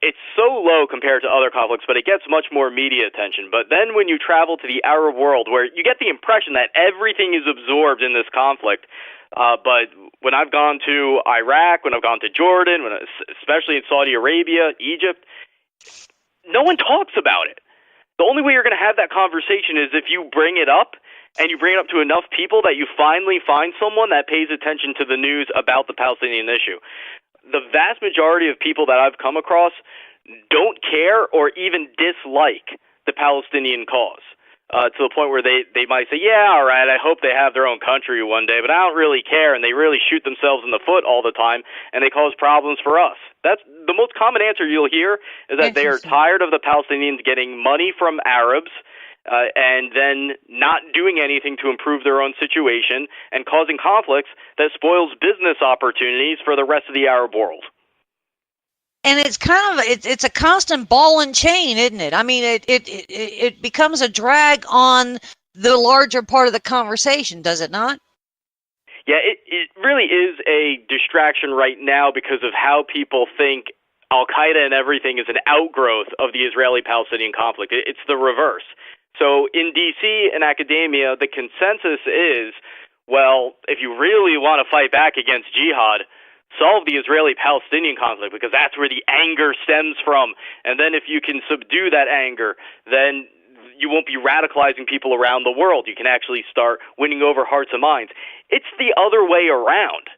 it's so low compared to other conflicts, but it gets much more media attention. But then when you travel to the Arab world, where you get the impression that everything is absorbed in this conflict, but when I've gone to Iraq, when I've gone to Jordan, especially in Saudi Arabia, Egypt, no one talks about it. The only way you're going to have that conversation is if you bring it up, and you bring it up to enough people that you finally find someone that pays attention to the news about the Palestinian issue. The vast majority of people that I've come across don't care or even dislike the Palestinian cause, to the point where they might say, yeah, all right, I hope they have their own country one day, but I don't really care, and they really shoot themselves in the foot all the time, and they cause problems for us. That's the most common answer you'll hear, is that they are tired of the Palestinians getting money from Arabs, and then not doing anything to improve their own situation and causing conflicts that spoils business opportunities for the rest of the Arab world. And it's it's a constant ball and chain, isn't it? I mean, it becomes a drag on the larger part of the conversation, does it not? Yeah, it really is a distraction right now because of how people think Al-Qaeda and everything is an outgrowth of the Israeli-Palestinian conflict. It's the reverse. So in D.C. and academia, the consensus is, well, if you really want to fight back against jihad, solve the Israeli-Palestinian conflict, because that's where the anger stems from. And then if you can subdue that anger, then you won't be radicalizing people around the world. You can actually start winning over hearts and minds. It's the other way around.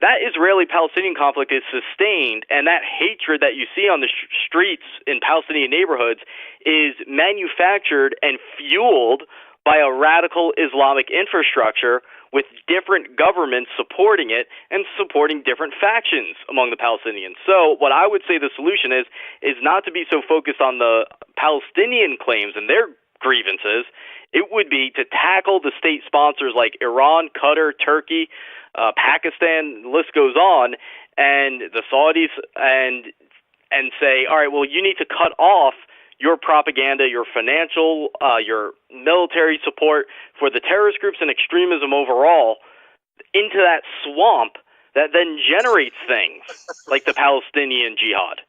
That Israeli-Palestinian conflict is sustained, and that hatred that you see on the streets in Palestinian neighborhoods is manufactured and fueled by a radical Islamic infrastructure with different governments supporting it and supporting different factions among the Palestinians. So what I would say the solution is not to be so focused on the Palestinian claims and their grievances. It would be to tackle the state sponsors like Iran, Qatar, Turkey, Pakistan, the list goes on, and the Saudis, and say, all right, well, you need to cut off your propaganda, your financial, your military support for the terrorist groups and extremism overall into that swamp that then generates things like the Palestinian jihad.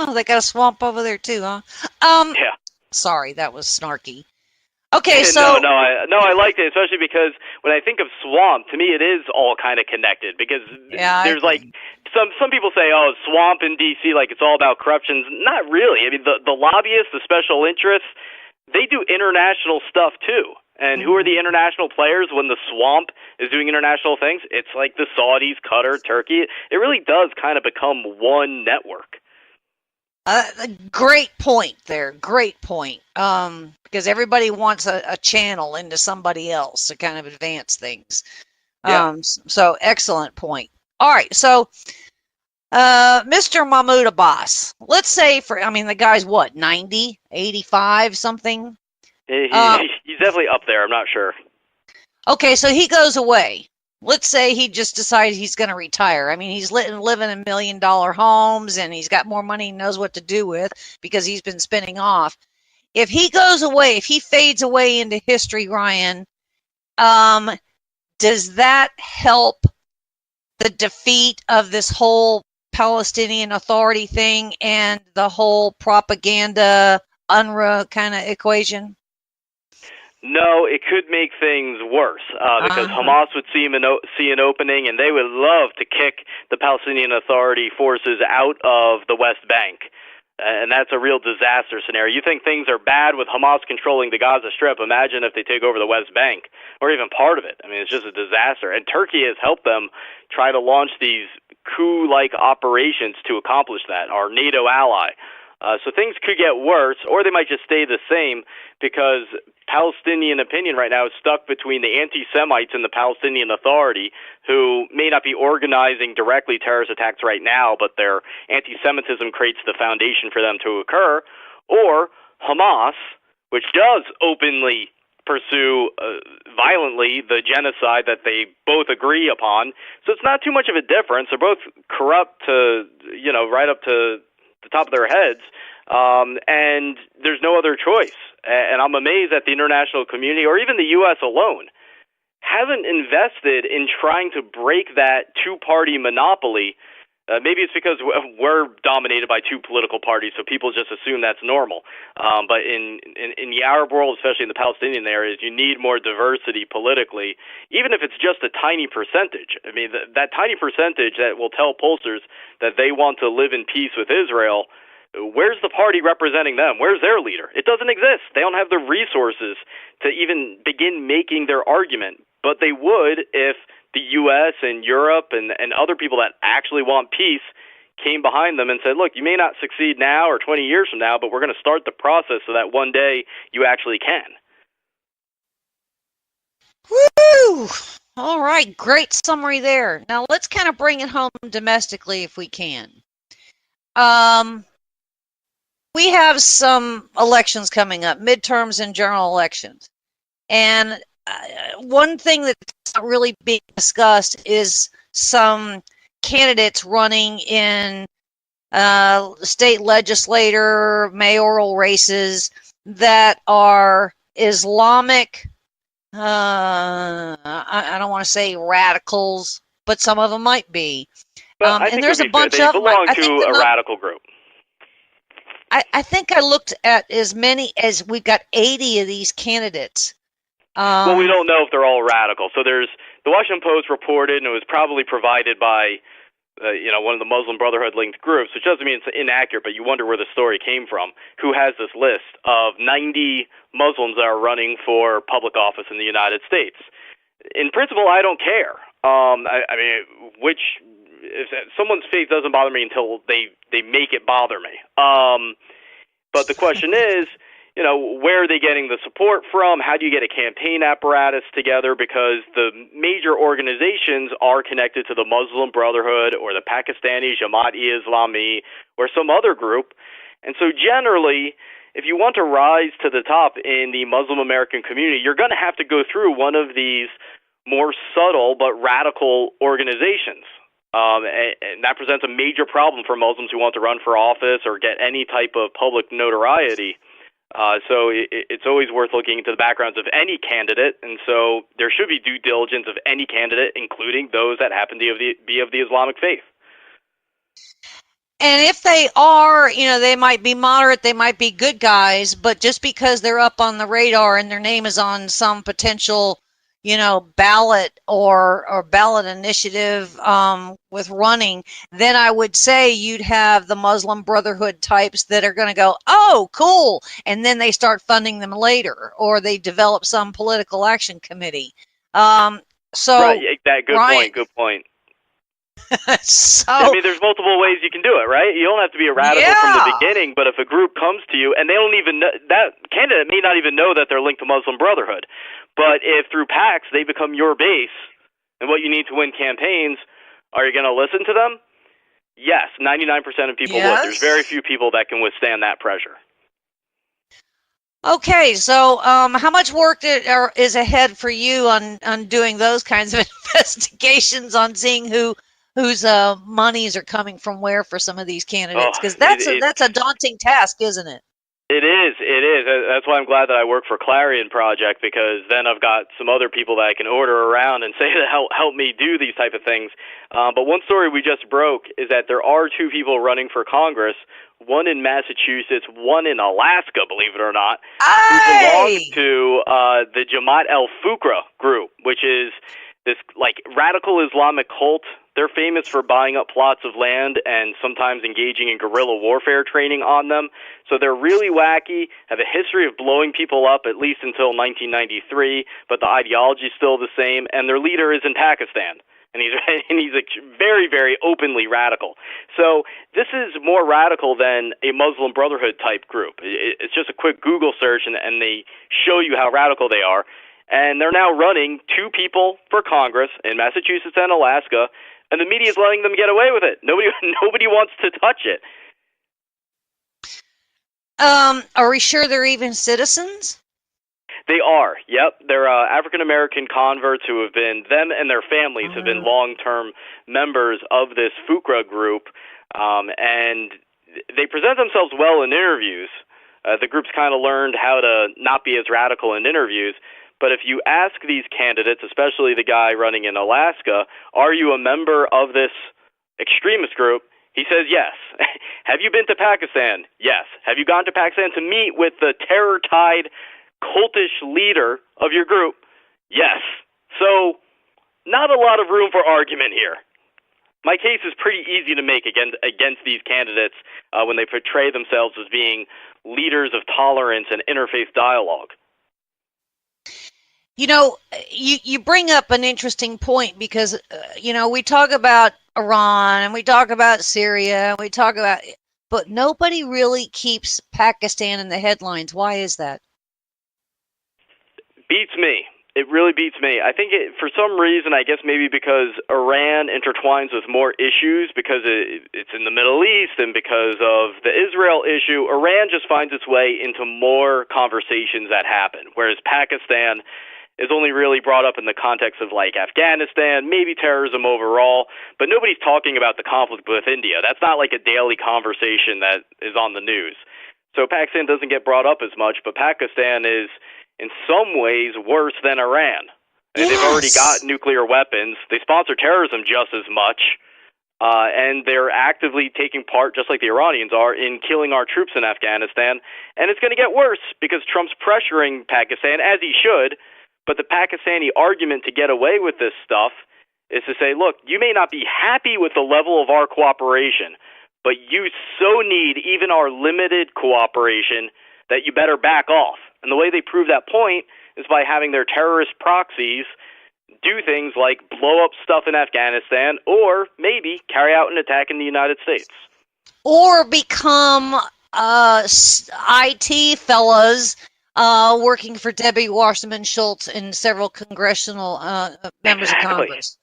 Oh, they got a swamp over there too, huh? Yeah. Sorry, that was snarky. Okay, so I liked it, especially because when I think of swamp, to me it is all kind of connected, because there's like some people say, oh, swamp in D.C., like it's all about corruption. Not really. I mean, the lobbyists, the special interests, they do international stuff too. And who are the international players when the swamp is doing international things? It's like the Saudis, Qatar, Turkey. It really does kind of become one network. Great point there. Great point. Because everybody wants a channel into somebody else to kind of advance things. Yeah. So excellent point. All right. So, Mr. Mahmoud Abbas, let's say the guy's what, 90, 85, something? He's definitely up there. I'm not sure. Okay. So he goes away. Let's say he just decides he's going to retire. I mean, he's living in $1 million homes, and he's got more money he knows what to do with because he's been spinning off. If he goes away, if he fades away into history, Ryan, does that help the defeat of this whole Palestinian Authority thing and the whole propaganda UNRWA kind of equation? No, it could make things worse because Hamas would see an opening, and they would love to kick the Palestinian Authority forces out of the West Bank. And that's a real disaster scenario. You think things are bad with Hamas controlling the Gaza Strip. Imagine if they take over the West Bank or even part of it. I mean, it's just a disaster. And Turkey has helped them try to launch these coup-like operations to accomplish that, our NATO ally. So things could get worse, or they might just stay the same because Palestinian opinion right now is stuck between the anti-Semites and the Palestinian Authority, who may not be organizing directly terrorist attacks right now, but their anti-Semitism creates the foundation for them to occur, or Hamas, which does openly pursue violently the genocide that they both agree upon. So it's not too much of a difference. They're both corrupt to, right up to the top of their heads, and there's no other choice. And I'm amazed that the international community, or even the U.S. alone, haven't invested in trying to break that two-party monopoly. Maybe it's because we're dominated by two political parties, so people just assume that's normal. But in the Arab world, especially in the Palestinian areas, you need more diversity politically, even if it's just a tiny percentage. I mean, that tiny percentage that will tell pollsters that they want to live in peace with Israel, where's the party representing them? Where's their leader? It doesn't exist. They don't have the resources to even begin making their argument, but they would if the U.S. and Europe and other people that actually want peace came behind them and said, look, you may not succeed now or 20 years from now, but we're going to start the process so that one day you actually can. Woo! All right, great summary there. Now let's kind of bring it home domestically if we can. We have some elections coming up, midterms and general elections. And one thing that's not really being discussed is some candidates running in state legislator, mayoral races that are Islamic. I don't want to say radicals, but some of them might be. But I think there's a bunch they of belong to a radical group. I think I looked at as many as we've got 80 of these candidates. Well, we don't know if they're all radical. So there's the Washington Post reported, and it was probably provided by one of the Muslim Brotherhood linked groups, which doesn't mean it's inaccurate, but you wonder where the story came from. Who has this list of 90 Muslims that are running for public office in the United States? In principle, I don't care. If someone's faith doesn't bother me until they make it bother me. But the question is, where are they getting the support from? How do you get a campaign apparatus together? Because the major organizations are connected to the Muslim Brotherhood or the Pakistani Jamaat-e-Islami or some other group. And so generally, if you want to rise to the top in the Muslim American community, you're going to have to go through one of these more subtle but radical organizations. And that presents a major problem for Muslims who want to run for office or get any type of public notoriety. So it's always worth looking into the backgrounds of any candidate, and so there should be due diligence of any candidate, including those that happen to be of the Islamic faith. And if they are, they might be moderate, they might be good guys, but just because they're up on the radar and their name is on some potential, ballot or ballot initiative with running, then I would say you'd have the Muslim Brotherhood types that are going to go, oh, cool, and then they start funding them later, or they develop some political action committee. Right, good point. So, I mean, there's multiple ways you can do it, right? You don't have to be a radical from the beginning, but if a group comes to you and they don't even know, that candidate may not even know that they're linked to Muslim Brotherhood, but if through PACs they become your base and what you need to win campaigns, are you going to listen to them? Yes, 99% of people would. There's very few people that can withstand that pressure. Okay, so how much work is ahead for you on doing those kinds of investigations, on seeing whose monies are coming from where for some of these candidates? Because that's a daunting task, isn't it? It is. That's why I'm glad that I work for Clarion Project, because then I've got some other people that I can order around and say to help me do these type of things. But one story we just broke is that there are 2 people running for Congress, one in Massachusetts, one in Alaska, believe it or not, who belong to the Jamaat al-Fukra group, which is this radical Islamic cult. They're famous for buying up plots of land and sometimes engaging in guerrilla warfare training on them. So they're really wacky, have a history of blowing people up at least until 1993, but the ideology is still the same, and their leader is in Pakistan. And he's very, very openly radical. So this is more radical than a Muslim Brotherhood type group. It's just a quick Google search, and they show you how radical they are. And they're now running 2 people for Congress in Massachusetts and Alaska, and the media is letting them get away with it. Nobody wants to touch it. Are we sure they're even citizens? They are. Yep, they're African American converts who have been, them and their families have been long-term members of this Fukra group, and they present themselves well in interviews. The group's kind of learned how to not be as radical in interviews. But if you ask these candidates, especially the guy running in Alaska, are you a member of this extremist group? He says yes. Have you been to Pakistan? Yes. Have you gone to Pakistan to meet with the terror-tied, cultish leader of your group? Yes. So, not a lot of room for argument here. My case is pretty easy to make against these candidates when they portray themselves as being leaders of tolerance and interfaith dialogue. You bring up an interesting point because, we talk about Iran and we talk about Syria and we talk about, but nobody really keeps Pakistan in the headlines. Why is that? Beats me. It really beats me. I think for some reason, I guess maybe because Iran intertwines with more issues because it's in the Middle East and because of the Israel issue, Iran just finds its way into more conversations that happen, whereas Pakistan is only really brought up in the context of Afghanistan, maybe terrorism overall, but nobody's talking about the conflict with India. That's not like a daily conversation that is on the news. So Pakistan doesn't get brought up as much, but Pakistan is in some ways worse than Iran. Yes. They've already got nuclear weapons. They sponsor terrorism just as much, and they're actively taking part, just like the Iranians are, in killing our troops in Afghanistan. And it's going to get worse because Trump's pressuring Pakistan, as he should, but the Pakistani argument to get away with this stuff is to say, look, you may not be happy with the level of our cooperation, but you so need even our limited cooperation that you better back off. And the way they prove that point is by having their terrorist proxies do things like blow up stuff in Afghanistan or maybe carry out an attack in the United States. Or become IT fellas working for Debbie Wasserman Schultz and several congressional members of Congress.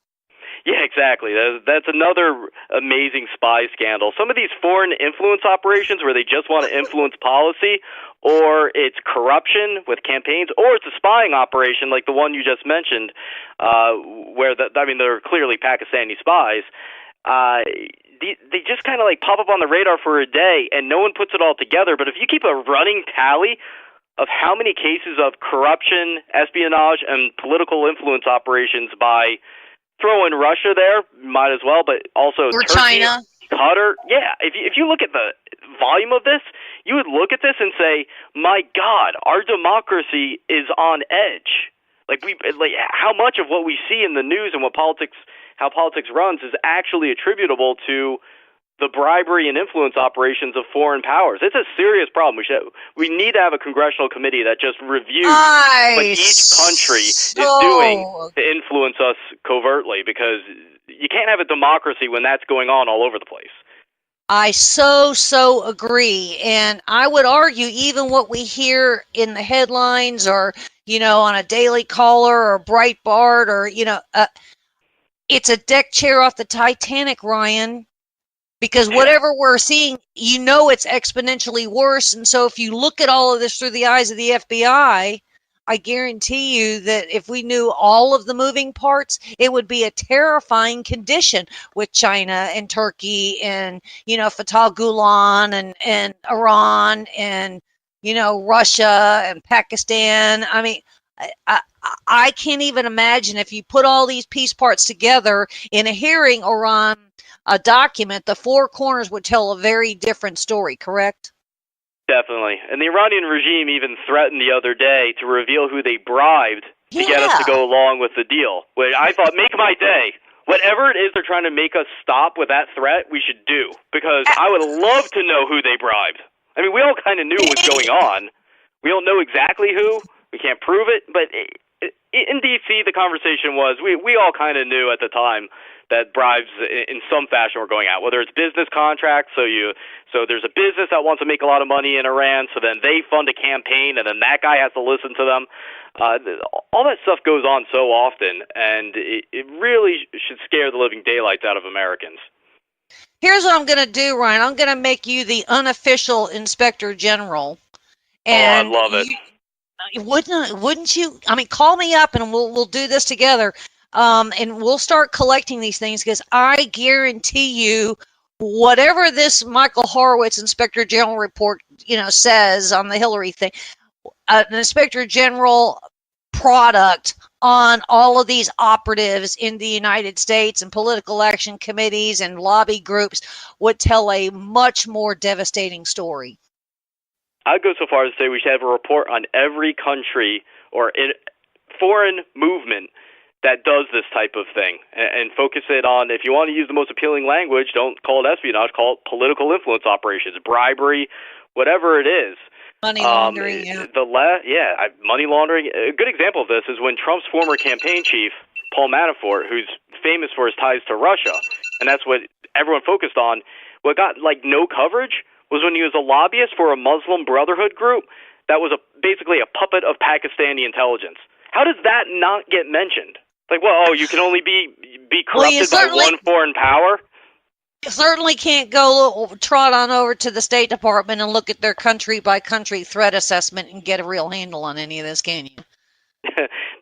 Yeah, exactly. That's another amazing spy scandal. Some of these foreign influence operations where they just want to influence policy, or it's corruption with campaigns, or it's a spying operation like the one you just mentioned, where they're clearly Pakistani spies. They just kind of pop up on the radar for a day, and no one puts it all together. But if you keep a running tally of how many cases of corruption, espionage, and political influence operations by throw in Russia there, might as well, but also or Turkey, China, Qatar. Yeah, if you look at the volume of this, you would look at this and say, my God, our democracy is on edge. How much of what we see in the news and how politics runs is actually attributable to the bribery and influence operations of foreign powers. It's a serious problem. We need to have a congressional committee that just reviews what each country is doing to influence us covertly, because you can't have a democracy when that's going on all over the place. I so agree. And I would argue even what we hear in the headlines or, on a Daily Caller or Breitbart or, it's a deck chair off the Titanic, Ryan, because whatever we're seeing, it's exponentially worse. And so if you look at all of this through the eyes of the FBI, I guarantee you that if we knew all of the moving parts, it would be a terrifying condition with China and Turkey and, Fatah Gulen and Iran and, Russia and Pakistan. I mean, I can't even imagine if you put all these piece parts together in a hearing or on a document, the four corners would tell a very different story, correct? Definitely. And the Iranian regime even threatened the other day to reveal who they bribed to get us to go along with the deal. Which I thought, make my day. Whatever it is they're trying to make us stop with that threat, we should do. Because I would love to know who they bribed. I mean, we all kind of knew what was going on. We don't know exactly who. We can't prove it. But in D.C., the conversation was, we all kind of knew at the time that bribes in some fashion were going out, whether it's business contracts, so there's a business that wants to make a lot of money in Iran, so then they fund a campaign, and then that guy has to listen to them. All that stuff goes on so often, and it really should scare the living daylights out of Americans. Here's what I'm going to do, Ryan. I'm going to make you the unofficial Inspector General. And I love it. Wouldn't you? I mean, call me up and we'll do this together. And we'll start collecting these things, because I guarantee you, whatever this Michael Horowitz Inspector General report, says on the Hillary thing, an Inspector General product on all of these operatives in the United States and political action committees and lobby groups would tell a much more devastating story. I'd go so far as to say we should have a report on every country or foreign movement that does this type of thing, and focus it on, if you want to use the most appealing language, don't call it espionage, call it political influence operations, bribery, whatever it is. Money laundering, money laundering. A good example of this is when Trump's former campaign chief, Paul Manafort, who's famous for his ties to Russia, and that's what everyone focused on, what got no coverage was when he was a lobbyist for a Muslim Brotherhood group that was basically a puppet of Pakistani intelligence. How does that not get mentioned? You can only be corrupted by one foreign power? You certainly can't go trot on over to the State Department and look at their country-by-country threat assessment and get a real handle on any of this, can you?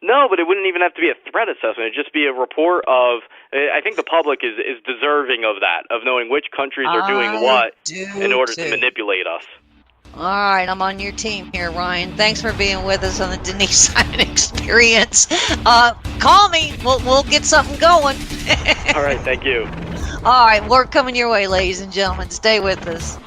No, but it wouldn't even have to be a threat assessment. It'd just be a report of, I think the public is deserving of that, of knowing which countries are doing what in order to manipulate us. All right, I'm on your team here, Ryan. Thanks for being with us on the Denise Simon Experience. Call me. We'll get something going. All right, thank you. All right, we're coming your way, ladies and gentlemen. Stay with us.